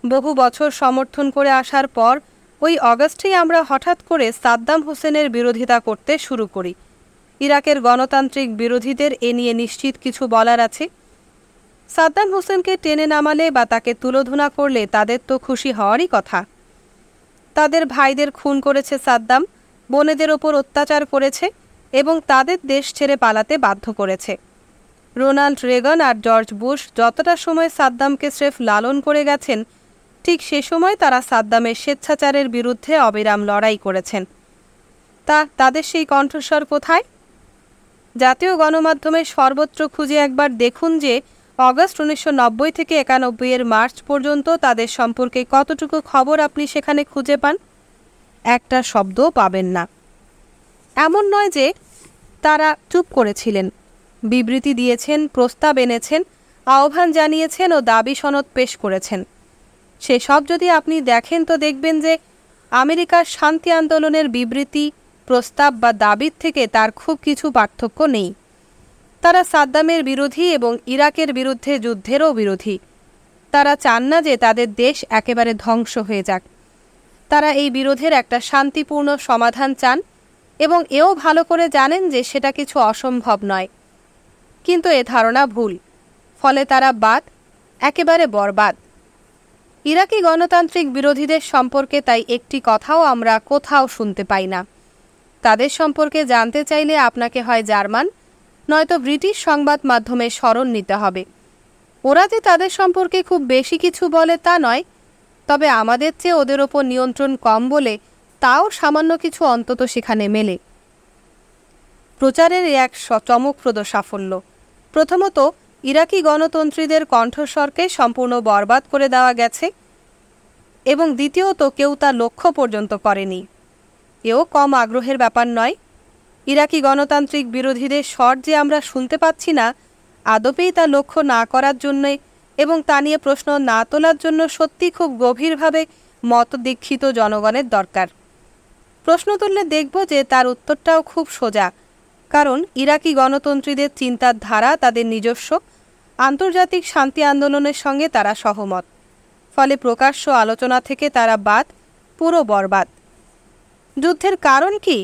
বহু বছর সমর্থন করে আসার পর ওই অগস্টেই আমরা হঠাৎ করে সাদ্দাম হোসেনের বিরোধিতা করতে শুরু করি। ইরাকের গণতান্ত্রিক বিরোধীদের এ নিয়ে নিশ্চিত কিছু বলার আছে। সাদ্দাম হোসেনকে টেনে নামালে বা তাকে তুলোধনা করলে তাদের তো খুশি হওয়ারই কথা। তাদের ভাইদের খুন করেছে সাদ্দাম, বোনেদের ওপর অত্যাচার করেছে এবং তাদের দেশ ছেড়ে পালাতে বাধ্য করেছে। রোনাল্ড রেগান আর জর্জ বুশ যতটা সময় সাদ্দামকে স্রেফ লালন করে গেছেন, ঠিক সে সময় তারা সাদ্দামের স্বেচ্ছাচারের বিরুদ্ধে অবিরাম লড়াই করেছেন। তাদের সেই কণ্ঠস্বর কোথায়? জাতীয় গণমাধ্যমে সর্বত্র খুঁজে একবার দেখুন যে অগস্ট 1990 থেকে 91-এর মার্চ পর্যন্ত তাদের সম্পর্কে কতটুকু খবর আপনি সেখানে খুঁজে পান। একটা শব্দও পাবেন না। এমন নয় যে তারা চুপ করেছিলেন, বিবৃতি দিয়েছেন, প্রস্তাব এনেছেন, আহ্বান জানিয়েছেন ও দাবি সনদ পেশ করেছেন। সেসব যদি আপনি দেখেন তো দেখবেন যে আমেরিকার শান্তি আন্দোলনের বিবৃতি, প্রস্তাব বা দাবির থেকে তার খুব কিছু পার্থক্য নেই। তারা সাদ্দামের বিরোধী এবং ইরাকের বিরুদ্ধে যুদ্ধেরও বিরোধী। তারা চান না যে তাদের দেশ একেবারে ধ্বংস হয়ে যাক। তারা এই বিরোধের একটা শান্তিপূর্ণ সমাধান চান এবং এও ভালো করে জানেন যে সেটা কিছু অসম্ভব নয়। কিন্তু এ ধারণা ভুল, ফলে তারা একেবারে বরবাদ। ইরাকি গণতান্ত্রিক বিরোধীদের সম্পর্কে তাই একটি কথাও আমরা কোথাও শুনতে পাই না। তাদের সম্পর্কে জানতে চাইলে আপনাকে হয় জার্মান নয়তো ব্রিটিশ সংবাদ মাধ্যমে শরণ নিতে হবে। ওরা যে তাদের সম্পর্কে খুব বেশি কিছু বলে তা নয়, তবে আমাদের চেয়ে ওদের ওপর নিয়ন্ত্রণ কম বলে তাও সামান্য কিছু অন্তত সেখানে মেলে। প্রচারের এক চমকপ্রদ সাফল্য। প্রথমত, ইরাকি গণতন্ত্রীদের কণ্ঠস্বরকে সম্পূর্ণ বরবাদ করে দেওয়া গেছে এবং দ্বিতীয়ত কেউ তা লক্ষ্য পর্যন্ত করেনি। এও কম আগ্রহের ব্যাপার নয়। ইরাকি গণতান্ত্রিক বিরোধীদের স্বর যে আমরা শুনতে পাচ্ছি না, আদপেই তা লক্ষ্য না করার জন্যে এবং তা নিয়ে প্রশ্ন না তোলার জন্য সত্যি খুব গভীরভাবে মতদীক্ষিত জনগণের দরকার। প্রশ্ন তুললে দেখব যে তার উত্তরটাও খুব সোজা, কারণ ইরাকি গণতন্ত্রীদের চিন্তার ধারা তাদের নিজস্ব, আন্তর্জাতিক শান্তি আন্দোলনের সঙ্গে তারা সহমত। ফলে প্রকাশ্য আলোচনা থেকে তারা বাদ, পুরো বরবাদ। যুদ্ধের কারণ কি?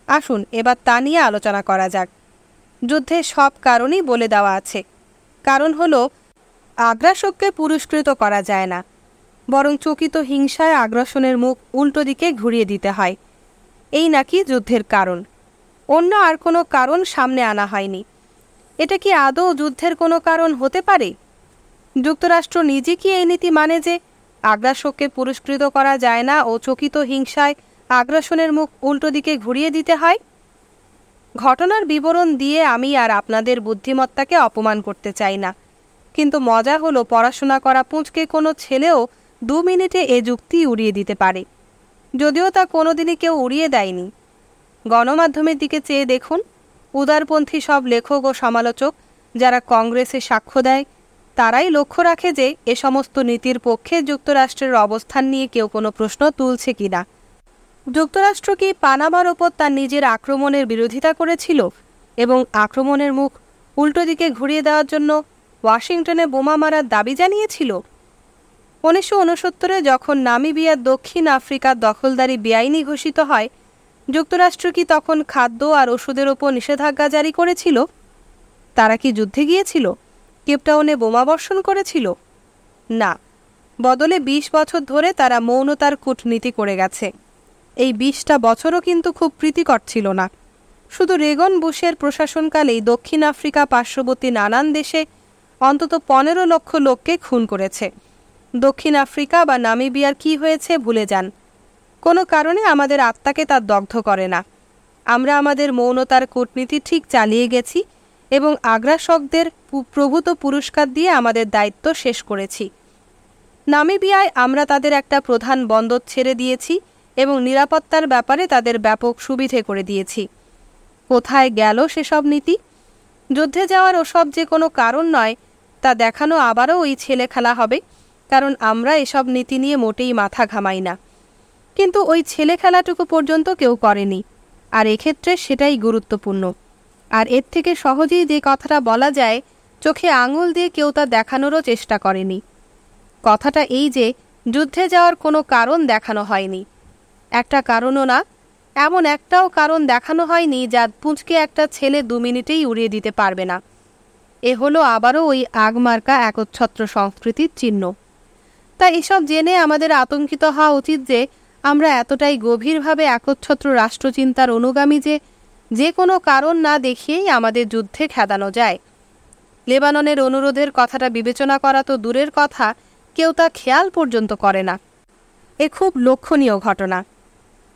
আসুন এবার তা নিয়ে আলোচনা করা যাক। যুদ্ধের সব কারণই বলে দেওয়া আছে। কারণ হলো, আগ্রাসককে পুরস্কৃত করা যায় না, বরং চকিত হিংসায় আগ্রাসনের মুখ উল্টো দিকে ঘুরিয়ে দিতে হয়। এই নাকি যুদ্ধের কারণ। অন্য আর কোনো কারণ সামনে আনা হয়নি। এটা কি আদৌ যুদ্ধের কোনো কারণ হতে পারে? যুক্তরাষ্ট্র নিজে কি এই নীতি মানে যে আগ্রাসককে পুরস্কৃত করা যায় না ও চকিত হিংসায় আগ্রাসনের মুখ উল্টো দিকে ঘুরিয়ে দিতে হয়? ঘটনার বিবরণ দিয়ে আমি আর আপনাদের বুদ্ধিমত্তাকে অপমান করতে চাই না, কিন্তু মজা হলো পড়াশোনা করা পুঁচকে কোনো ছেলেও 2 মিনিটে এ যুক্তি উড়িয়ে দিতে পারে, যদিও তা কোনোদিনই কেউ উড়িয়ে দেয়নি। গণমাধ্যমের দিকে চেয়ে দেখুন, উদারপন্থী সব লেখক ও সমালোচক যারা কংগ্রেসে সাক্ষ্য দেয়, তারাই লক্ষ্য রাখে যে এ সমস্ত নীতির পক্ষে যুক্তরাষ্ট্রের অবস্থান নিয়ে কেউ কোনো প্রশ্ন তুলছে কিনা। যুক্তরাষ্ট্র কি পানামার ওপর তার নিজের আক্রমণের বিরোধিতা করেছিল এবং আক্রমণের মুখ উল্টো দিকে ঘুরিয়ে দেওয়ার জন্য ওয়াশিংটনে বোমা মারার দাবি জানিয়েছিল? 1969-এ যখন নামিবিয়ার দক্ষিণ আফ্রিকার দখলদারি বেআইনি ঘোষিত হয়, যুক্তরাষ্ট্র কি তখন খাদ্য আর ওষুধের ওপর নিষেধাজ্ঞা জারি করেছিল? তারা কি যুদ্ধে গিয়েছিল? কেপটাউনে বোমা বর্ষণ করেছিল? না, বদলে 20 বছর ধরে তারা মৌনতার কূটনীতি করে গেছে। এই 20টা বছরও কিন্তু খুব প্রীতিকর ছিল না। শুধু রেগন বুশের প্রশাসনকালেই দক্ষিণ আফ্রিকা পার্শ্ববর্তী নানান দেশে অন্তত 15 লক্ষ লোককে খুন করেছে। দক্ষিণ আফ্রিকা বা নামিবিয়ার কি হয়েছে ভুলে যান। কোনো কারণে আমাদের আত্মাকে তা দগ্ধ করে না। আমরা আমাদের মৌনতার কূটনীতি ঠিক চালিয়ে গেছি এবং আগ্রাসকদের প্রভূত পুরস্কার দিয়ে আমাদের দায়িত্ব শেষ করেছি। নামিবিয়ায় আমরা তাদের একটা প্রধান বন্দর ছেড়ে দিয়েছি এবং নিরাপত্তার ব্যাপারে তাদের ব্যাপক সুবিধে করে দিয়েছি। কোথায় গেল সেসব নীতি? যুদ্ধে যাওয়ার ওসব যে কোনো কারণ নয়, তা দেখানো আবারও ওই ছেলে খেলা হবে, কারণ আমরা এসব নীতি নিয়ে মোটেই মাথা ঘামাই না। কিন্তু ওই ছেলে খেলাটুকু পর্যন্ত কেউ করেনি, আর এক্ষেত্রে সেটাই গুরুত্বপূর্ণ। আর এর থেকে সহজেই যে কথাটা বলা যায়, চোখে আঙুল দিয়ে কেউ তা দেখানোরও চেষ্টা করেনি। কথাটা এই যে যুদ্ধে যাওয়ার কোনো কারণ দেখানো হয়নি। একটা কারণও না, এমন একটাও কারণ দেখানো হয়নি যা পুঁচকে একটা ছেলে 2 মিনিটেই উড়িয়ে দিতে পারবে না। এ হলো আবারও ওই আগমার্কা একচ্ছত্র সংস্কৃতির চিহ্ন। তাই এসব জেনে আমাদের আতঙ্কিত হওয়া উচিত যে আমরা এতটাই গভীরভাবে একচ্ছত্র রাষ্ট্রচিন্তার অনুগামী যে কোনো কারণ না দেখিয়েই আমাদের যুদ্ধে খেদানো যায়। লেবাননের অনুরোধের কথাটা বিবেচনা করা তো দূরের কথা, কেউ তা খেয়াল পর্যন্ত করে না। এ খুব লক্ষণীয় ঘটনা।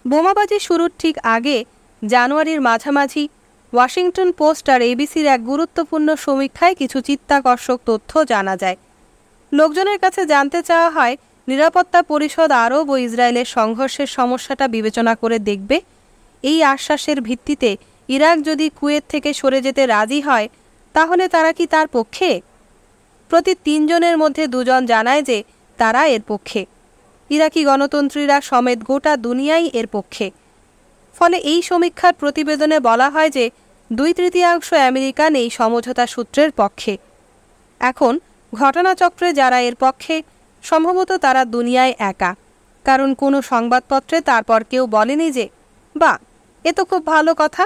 বোমাবাজি শুরুর ঠিক আগে জানুয়ারির মাঝামাঝি ওয়াশিংটন পোস্ট আর এবিসির এক গুরুত্বপূর্ণ সমীক্ষায় কিছু চিত্তাকর্ষক তথ্য জানা যায়। লোকজনের কাছে জানতে চাওয়া হয়, নিরাপত্তা পরিষদ আরব ও ইসরায়েলের সংঘর্ষের সমস্যাটা বিবেচনা করে দেখবে। এই আশ্বাসের ভিত্তিতে ইরাক যদি কুয়েত থেকে সরে যেতে রাজি হয়, তাহলে তারা কি তার পক্ষে? প্রতি 3 জনের মধ্যে 2 জন জানায় যে তারা এর পক্ষে। ইরাকি গণতন্ত্রীরা সমেত গোটা দুনিয়াই এর পক্ষে। ফলে এই সমীক্ষার প্রতিবেদনে বলা হয় যে 2/3 আমেরিকান এই সমঝোতা সূত্রের পক্ষে। এখন ঘটনাচক্রে যারা এর পক্ষে, সম্ভবত তারা দুনিয়ায় একা, কারণ কোনো সংবাদপত্রে তারপর কেউ বলেনি যে বাহ, এ তো খুব ভালো কথা।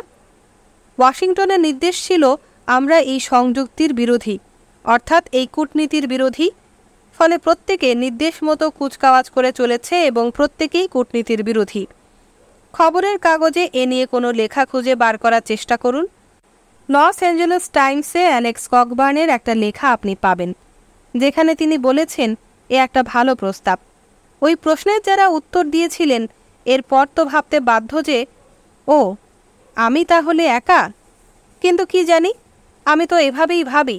ওয়াশিংটনের নির্দেশ ছিল আমরা এই সংযুক্তির বিরোধী, অর্থাৎ এই কূটনীতির বিরোধী। ফলে প্রত্যেকে নির্দেশ মতো কুচকাওয়াজ করে চলেছে এবং প্রত্যেকেই কূটনীতির বিরোধী। খবরের কাগজে এ নিয়ে কোনো লেখা খুঁজে বার করার চেষ্টা করুন। লস অ্যাঞ্জেলেস টাইমসে অ্যালেক্স ককবার্নের একটা লেখা আপনি পাবেন, যেখানে তিনি বলেছেন এ একটা ভালো প্রস্তাব। ওই প্রশ্নের যারা উত্তর দিয়েছিলেন এরপর তো ভাবতে বাধ্য যে ও, আমি তাহলে একা। কিন্তু কি জানি, আমি তো এভাবেই ভাবি।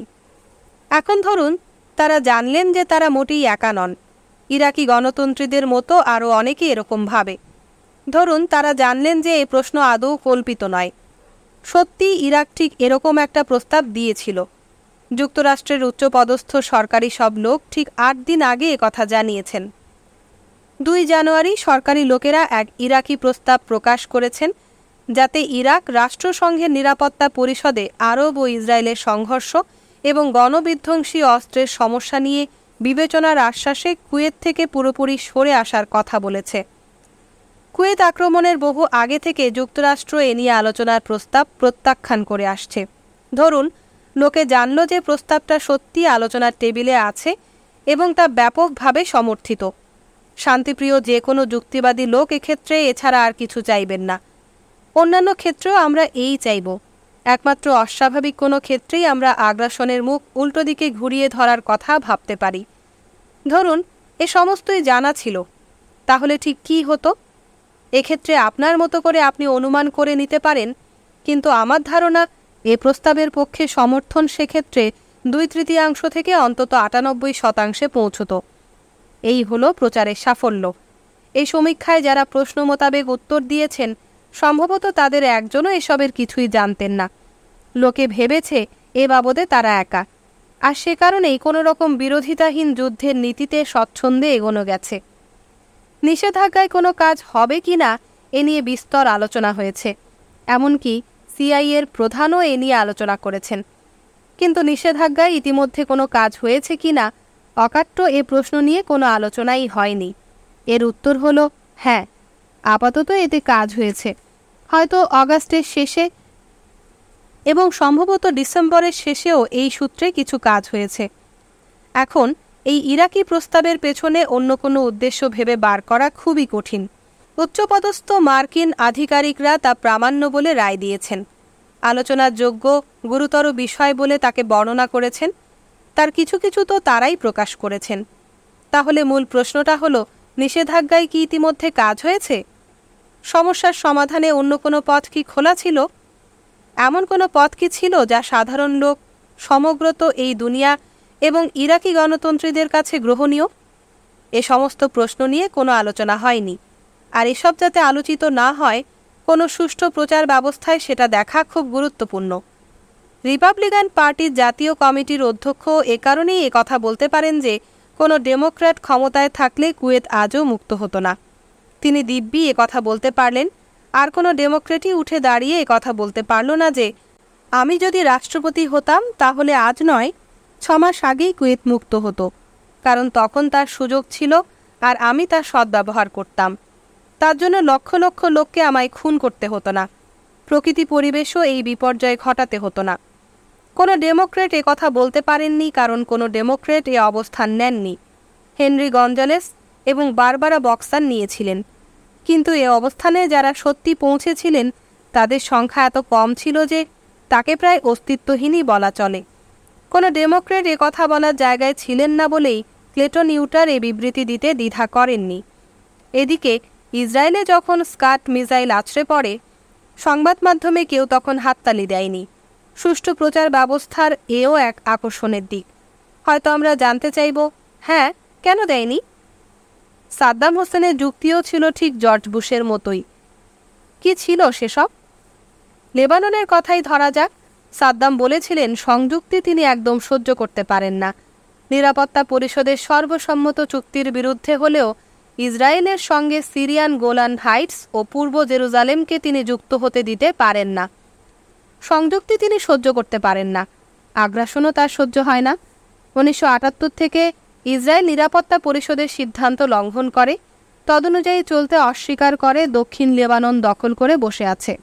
এখন ধরুন তারা জানলেন যে তারা মোটেই একা নন। ইরাকি গণতন্ত্রীদের মতো আরও অনেকে এরকম ভাবে। ধরুন তারা জানলেন যে এই প্রশ্ন আদৌ কল্পিত নয়, সত্যি ইরাক ঠিক এরকম একটা প্রস্তাব দিয়েছিল। যুক্তরাষ্ট্রের উচ্চপদস্থ সরকারি সব লোক ঠিক 8 দিন আগে একথা জানিয়েছেন। 2 জানুয়ারি সরকারি লোকেরা এক ইরাকি প্রস্তাব প্রকাশ করেছেন, যাতে ইরাক রাষ্ট্রসংঘের নিরাপত্তা পরিষদে আরব ও ইসরায়েলের সংঘর্ষ এবং গণবিধ্বংসী অস্ত্রের সমস্যা নিয়ে বিবেচনার আশ্বাসে কুয়েত থেকে পুরোপুরি সরে আসার কথা বলেছে। কুয়েত আক্রমণের বহু আগে থেকে যুক্তরাষ্ট্র এ নিয়ে আলোচনার প্রস্তাব প্রত্যাখ্যান করে আসছে। ধরুন, লোকে জানল যে প্রস্তাবটা সত্যি আলোচনার টেবিলে আছে এবং তা ব্যাপকভাবে সমর্থিত। শান্তিপ্রিয় যে কোনো যুক্তিবাদী লোক এক্ষেত্রে এছাড়া আর কিছু চাইবেন না। অন্যান্য ক্ষেত্রেও আমরা এই চাইব। একমাত্র অস্বাভাবিক কোনো ক্ষেত্রেই আমরা আগ্রাসনের মুখ উল্টো দিকে ঘুরিয়ে ধরার কথা ভাবতে পারি। ধরুন, এ সমস্তই জানা ছিল, তাহলে ঠিক কী হতো? এক্ষেত্রে আপনার মতো করে আপনি অনুমান করে নিতে পারেন, কিন্তু আমার ধারণা এ প্রস্তাবের পক্ষে সমর্থন সেক্ষেত্রে 2/3 থেকে অন্তত 98% পৌঁছত। এই হলো প্রচারের সাফল্য। এই সমীক্ষায় যারা প্রশ্ন মোতাবেক উত্তর দিয়েছেন, সম্ভবত তাদের একজনও এসবের কিছুই জানতেন না। লোকে ভেবেছে এ বাবদে তারা একা, আর সে কারণেই কোনো রকম বিরোধিতাহীন যুদ্ধের নীতিতে স্বচ্ছন্দে এগোনো গেছে। নিষেধাজ্ঞায় কোনো কাজ হবে কি না এ নিয়ে বিস্তর আলোচনা হয়েছে, এমনকি সিআইএর প্রধানও এ নিয়ে আলোচনা করেছেন। কিন্তু নিষেধাজ্ঞায় ইতিমধ্যে কোনো কাজ হয়েছে কি না অকাট্য এ প্রশ্ন নিয়ে কোনো আলোচনাই হয়নি। এর উত্তর হলো হ্যাঁ, আপাতত এতে কাজ হয়েছে। হয়তো অগাস্টের শেষে এবং সম্ভবত ডিসেম্বরের শেষেও এই সূত্রে কিছু কাজ হয়েছে। এখন এই ইরাকি প্রস্তাবের পেছনে অন্য কোনো উদ্দেশ্য ভেবে বার করা খুবই কঠিন। উচ্চপদস্থ মার্কিন আধিকারিকরা তা প্রামাণ্য বলে রায় দিয়েছেন, আলোচনার যোগ্য গুরুতর বিষয় বলে তাকে বর্ণনা করেছেন। তার কিছু কিছু তো তারাই প্রকাশ করেছেন। তাহলে মূল প্রশ্নটা হলো, নিষেধাজ্ঞায় কি ইতিমধ্যে কাজ হয়েছে? সমস্যার সমাধানে অন্য কোনো পথ কি খোলা ছিল? এমন কোনো পথ কি ছিল যা সাধারণ লোক, সমগ্রত এই দুনিয়া এবং ইরাকি গণতন্ত্রীদের কাছে গ্রহণীয়? এ সমস্ত প্রশ্ন নিয়ে কোনো আলোচনা হয়নি, আর এসব যাতে আলোচিত না হয়, কোনো সুষ্ঠু প্রচার ব্যবস্থায় সেটা দেখা খুব গুরুত্বপূর্ণ। রিপাবলিকান পার্টির জাতীয় কমিটির অধ্যক্ষ এ কারণেই কথা বলতে পারেন যে কোনো ডেমোক্র্যাট ক্ষমতায় থাকলে কুয়েত আজও মুক্ত হতো না। তিনি দিব্যি কথা বলতে পারলেন, আর কোনো ডেমোক্রেটই উঠে দাঁড়িয়ে কথা বলতে পারল না যে আমি যদি রাষ্ট্রপতি হতাম তাহলে আজ নয়, 6 মাস আগেই কুয়েত মুক্ত হতো, কারণ তখন তার সুযোগ ছিল আর আমি তার সদ্ব্যবহার করতাম। তার জন্য লক্ষ লক্ষ লোককে আমায় খুন করতে হতো না, প্রকৃতি পরিবেশও এই বিপর্যয় ঘটাতে হতো না। কোনো ডেমোক্রেট কথা বলতে পারেননি, কারণ কোনো ডেমোক্রেট এ অবস্থান নেননি। হেনরি গঞ্জালেস এবং বারবারা বক্সার নিয়েছিলেন, কিন্তু এ অবস্থানে যারা সত্যি পৌঁছেছিলেন তাদের সংখ্যা এত কম ছিল যে তাকে প্রায় অস্তিত্বহীনই বলা চলে। কোনো ডেমোক্রেট কথা বলার জায়গায় ছিলেন না বলেই ক্লেটন ইউটার এ বিবৃতি দিতে দ্বিধা করেননি। এদিকে ইসরায়েলে যখন স্কাট মিসাইল আছড়ে পড়ে, সংবাদ মাধ্যমে কেউ তখন হাততালি দেয়নি। সুষ্ঠু প্রচার ব্যবস্থার এও এক আকর্ষণের দিক। হয়তো আমরা জানতে চাইব, হ্যাঁ, কেন দেয়নি? সাদ্দাম হোসেনের যুক্তিও ছিল ঠিক জর্জ বুশের মতোই। কি ছিল সেসব? লেবাননের কথাই ধরা যাক। সাদ্দাম বলেছিলেন সংযুক্তি তিনি একদম সহ্য করতে পারেন না। নিরাপত্তা পরিষদের সর্বসম্মত চুক্তির বিরুদ্ধে হলেও ইসরায়েলের সঙ্গে সিরিয়ান গোলান হাইটস ও পূর্ব জেরুজালেমকে তিনি যুক্ত হতে দিতে পারেন না। সংযুক্তি তিনি সহ্য করতে পারেন না, আগ্রাসনও তার সহ্য হয় না। 1978 থেকে ইসরায়েল নিরাপত্তা পরিষদের সিদ্ধান্ত লঙ্ঘন করে, তদনুযায়ী চলতে অস্বীকার করে, দক্ষিণ লেবানন দখল করে বসে আছে।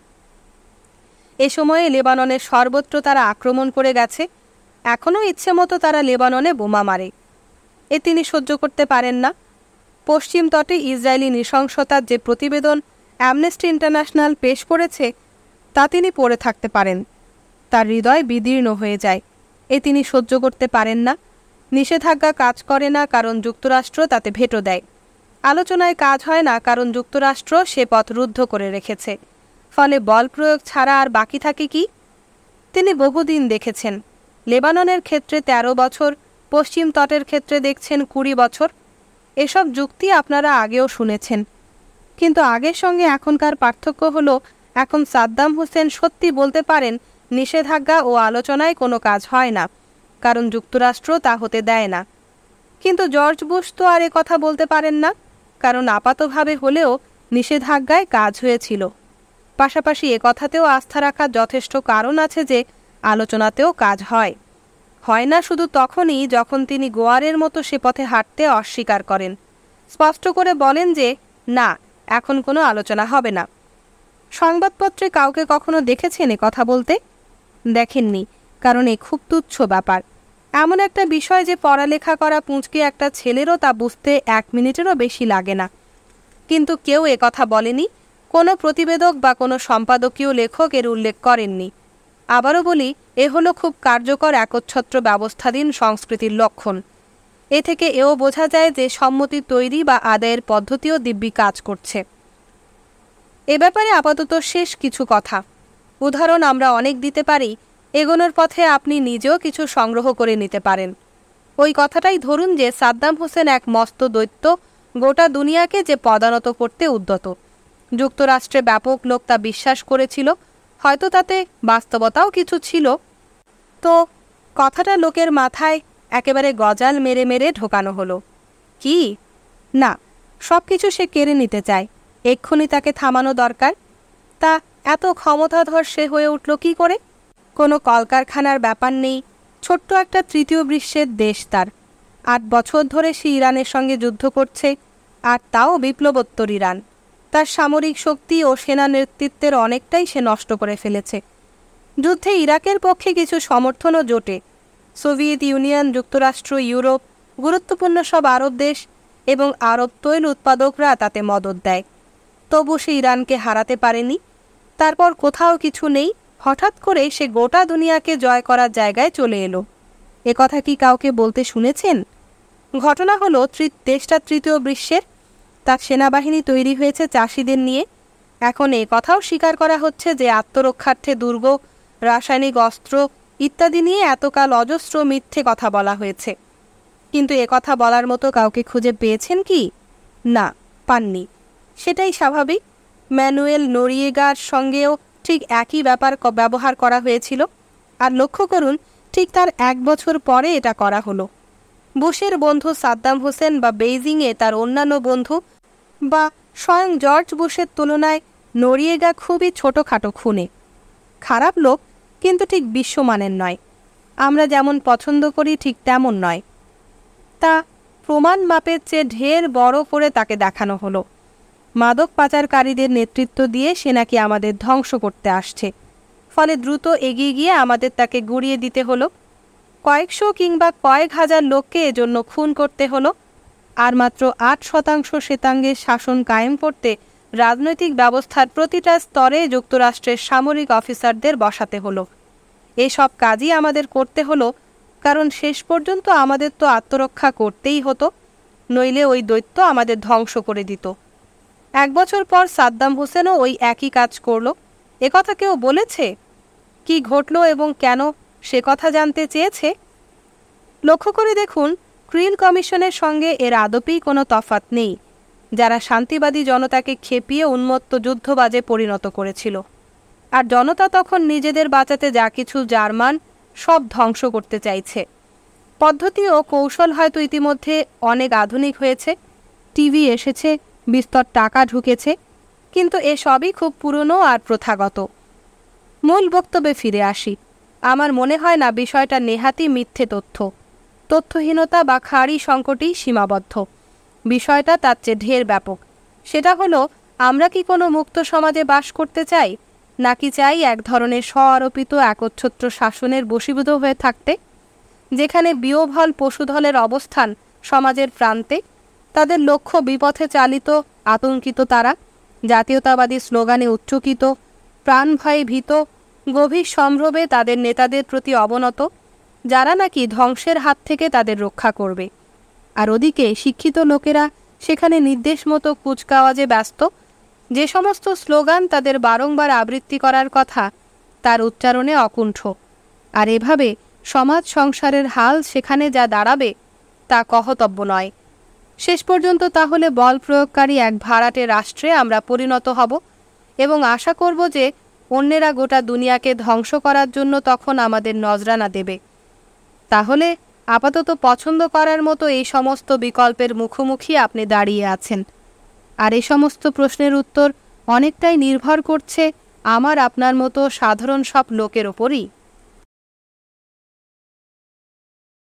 এ সময়ে লেবাননের সর্বত্র তারা আক্রমণ করে গেছে, এখনও ইচ্ছে মতো তারা লেবাননে বোমা মারে। এ তিনি সহ্য করতে পারেন না। পশ্চিম তটে ইসরায়েলি নৃশংসতার যে প্রতিবেদন অ্যামনেস্টি ইন্টারন্যাশনাল পেশ করেছে তা তিনি পড়ে থাকতে পারেন, তার হৃদয় বিদীর্ণ হয়ে যায়। এ তিনি সহ্য করতে পারেন না। নিষেধাজ্ঞা কাজ করে না কারণ যুক্তরাষ্ট্র তাতে ভেটো দেয়। আলোচনায় কাজ হয় না কারণ যুক্তরাষ্ট্র সে পথ রুদ্ধ করে রেখেছে। ফলে বল প্রয়োগ ছাড়া আর বাকি থাকে কি? তিনি বহুদিন দেখেছেন। লেবাননের ক্ষেত্রে 13 বছর, পশ্চিম তটের ক্ষেত্রে দেখছেন 20 বছর। এসব যুক্তি আপনারা আগেও শুনেছেন, কিন্তু আগের সঙ্গে এখনকার পার্থক্য হলো এখন সাদ্দাম হোসেন সত্যি বলতে পারেন নিষেধাজ্ঞা ও আলোচনায় কোনো কাজ হয় না, কারণ যুক্তরাষ্ট্র তা হতে দেয় না। কিন্তু জর্জ বুশ তো আর কথা বলতে পারেন না, কারণ আপাতভাবে হলেও নিষেধাজ্ঞায় কাজ হয়েছিল। পাশাপাশি কথাতেও আস্থা রাখার যথেষ্ট কারণ আছে যে আলোচনাতেও কাজ হয়। হয় না শুধু তখনই যখন তিনি গোয়ারের মতো সে পথে হাঁটতে অস্বীকার করেন, স্পষ্ট করে বলেন যে না, এখন কোনো আলোচনা হবে না। সংবাদপত্রে কাউকে কখনো দেখেছেন এ কথা বলতে? দেখেননি, কারণ এ খুব তুচ্ছ ব্যাপার। এমন একটা বিষয় যে পড়ালেখা করা পুঁচকে একটা ছেলেরও তা বুঝতে 1 মিনিটেরও বেশি লাগে না। কিন্তু কেউ এ কথা বলেনি, কোনো প্রতিবেদক বা কোনো সম্পাদকীয় লেখক এর উল্লেখ করেননি। আবারও বলি, এ হলো খুব কার্যকর একচ্ছত্র ব্যবস্থাধীন সংস্কৃতির লক্ষণ। এ থেকে এও বোঝা যায় যে সম্মতি তৈরি বা আদায়ের পদ্ধতিও দিব্যি কাজ করছে। এ ব্যাপারে আপাতত শেষ কিছু কথা। উদাহরণ আমরা অনেক দিতে পারি, এগোনোর পথে আপনি নিজেও কিছু সংগ্রহ করে নিতে পারেন। ওই কথাটাই ধরুন যে সাদ্দাম হোসেন এক মস্ত দৈত্য, গোটা দুনিয়াকে যে পদানত করতে উদ্যত। যুক্তরাষ্ট্রে ব্যাপক লোক তা বিশ্বাস করেছিল, হয়তো তাতে বাস্তবতাও কিছু ছিল। তো কথাটা লোকের মাথায় একেবারে গজাল মেরে মেরে ঢোকানো হলো। কি না, সব কিছু সে কেড়ে নিতে চায়, এক্ষুনি তাকে থামানো দরকার। তা এত ক্ষমতাধর সে হয়ে উঠল কি করে? কোনো কলকারখানার ব্যাপার নেই, ছোট্ট একটা তৃতীয় বিশ্বের দেশ তার। 8 বছর ধরে সে ইরানের সঙ্গে যুদ্ধ করছে, আর তাও বিপ্লবোত্তর ইরান। তার সামরিক শক্তি ও সেনা নেতৃত্বের অনেকটাই সে নষ্ট করে ফেলেছে। যুদ্ধে ইরাকের পক্ষে কিছু সমর্থনও জোটে। সোভিয়েত ইউনিয়ন, যুক্তরাষ্ট্র, ইউরোপ, গুরুত্বপূর্ণ সব আরব দেশ এবং আরব তৈল উৎপাদকরা তাতে মদদ দেয়। তবু সে ইরানকে হারাতে পারেনি। তারপর কোথাও কিছু নেই, হঠাৎ করে সে গোটা দুনিয়াকে জয় করার জায়গায় চলে এলো। এ কথা কি কাউকে বলতে শুনেছেন? ঘটনা হলো দেশটা তৃতীয় বিশ্বের, তার সেনাবাহিনী তৈরি হয়েছে চাষিদের নিয়ে। এখন এ কথাও স্বীকার করা হচ্ছে যে আত্মরক্ষার্থে দুর্গ, রাসায়নিক অস্ত্র ইত্যাদি নিয়ে এতকাল অজস্র মিথ্যে কথা বলা হয়েছে। কিন্তু এ কথা বলার মতো কাউকে খুঁজে পেয়েছেন কি? না, পাননি। সেটাই স্বাভাবিক। ম্যানুয়েল নোরিয়েগার সঙ্গেও ঠিক একই ব্যাপার ব্যবহার করা হয়েছিল। আর লক্ষ্য করুন, ঠিক তার 1 বছর পরে এটা করা হলো। বুশের বন্ধু সাদ্দাম হোসেন বা বেইজিংয়ে তার অন্যান্য বন্ধু বা স্বয়ং জর্জ বুশের তুলনায় নোরিয়েগা খুবই ছোটোখাটো খুনে। খারাপ লোক, কিন্তু ঠিক বিশ্বমানের নয়। আমরা যেমন পছন্দ করি ঠিক তেমন নয়। তা প্রমাণ মাপের চেয়ে ঢের বড় করে তাকে দেখানো হলো। মাদক পাচারকারীদের নেতৃত্ব দিয়ে সে নাকি আমাদের ধ্বংস করতে আসছে, ফলে দ্রুত এগিয়ে গিয়ে আমাদের তাকে গুঁড়িয়ে দিতে হলো। কয়েকশো কিংবা কয়েক হাজার লোককে এজন্য খুন করতে হলো। আর মাত্র 8% শ্বেতাঙ্গের শাসন কায়েম করতে রাজনৈতিক ব্যবস্থার প্রতিটা স্তরে যুক্তরাষ্ট্রের সামরিক অফিসারদের বসাতে হলো। এসব কাজই আমাদের করতে হলো, কারণ শেষ পর্যন্ত আমাদের তো আত্মরক্ষা করতেই হতো, নইলে ওই দৈত্য আমাদের ধ্বংস করে দিত। 1 বছর পর সাদ্দাম হোসেনও ওই একই কাজ করল। একথা কেউ বলেছে? কি ঘটল এবং কেন, সে কথা জানতে চেয়েছে? লক্ষ্য করে দেখুন, ক্রিল কমিশনের সঙ্গে এর আদপেই কোনো তফাৎ নেই, যারা শান্তিবাদী জনতাকে খেপিয়ে উন্মত্ত যুদ্ধবাজে পরিণত করেছিল। আর জনতা তখন নিজেদের বাঁচাতে যা কিছু জার্মান সব ধ্বংস করতে চাইছে। পদ্ধতি ও কৌশল হয়তো ইতিমধ্যে অনেক আধুনিক হয়েছে, টিভি এসেছে, বিস্তর টাকা ঢুকেছে, কিন্তু এসবই খুব পুরনো আর প্রথাগত। মূল বক্তব্যে ফিরে আসি। আমার মনে হয় না বিষয়টা নেহাতই মিথ্যে তথ্যহীনতা বা খাঁড়ি সংকটই সীমাবদ্ধ। বিষয়টা তার চেয়ে ঢের ব্যাপক। সেটা হলো, আমরা কি কোনো মুক্ত সমাজে বাস করতে চাই, নাকি চাই এক ধরনের স্ব-আরোপিত একচ্ছত্র শাসনের বশীভূত হয়ে থাকতে, যেখানে বিহ্বল পশুধলের অবস্থান সমাজের প্রান্তে, তাদের লক্ষ্য বিপথে চালিত, আতঙ্কিত তারা, জাতীয়তাবাদী স্লোগানে উচ্চকিত, প্রাণ ভয়ে ভীত, গভীর সম্ভ্রমে তাদের নেতাদের প্রতি অবনত, যারা নাকি ধ্বংসের হাত থেকে তাদের রক্ষা করবে। আর ওদিকে শিক্ষিত লোকেরা সেখানে নির্দেশ মতো কুচকাওয়াজে ব্যস্ত। যে সমস্ত স্লোগান তাদের বারংবার আবৃত্তি করার কথা, তার উচ্চারণে অকুণ্ঠ। আর এভাবে সমাজ সংসারের হাল সেখানে যা দাঁড়াবে, তা কহতব্য নয়। শেষ পর্যন্ত তাহলে বল প্রয়োগকারী এক ভাড়াটে রাষ্ট্রে আমরা পরিণত হব, এবং আশা করব যে অন্যেরা গোটা দুনিয়াকে ধ্বংস করার জন্য তখন আমাদের নজরানা দেবে। তাহলে আপাতত পছন্দ করার মতো এই সমস্ত বিকল্পের মুখোমুখি আপনি দাঁড়িয়ে আছেন। আর এই সমস্ত প্রশ্নের উত্তর অনেকটাই নির্ভর করছে আমার আপনার মতো সাধারণ সব লোকের ওপরই।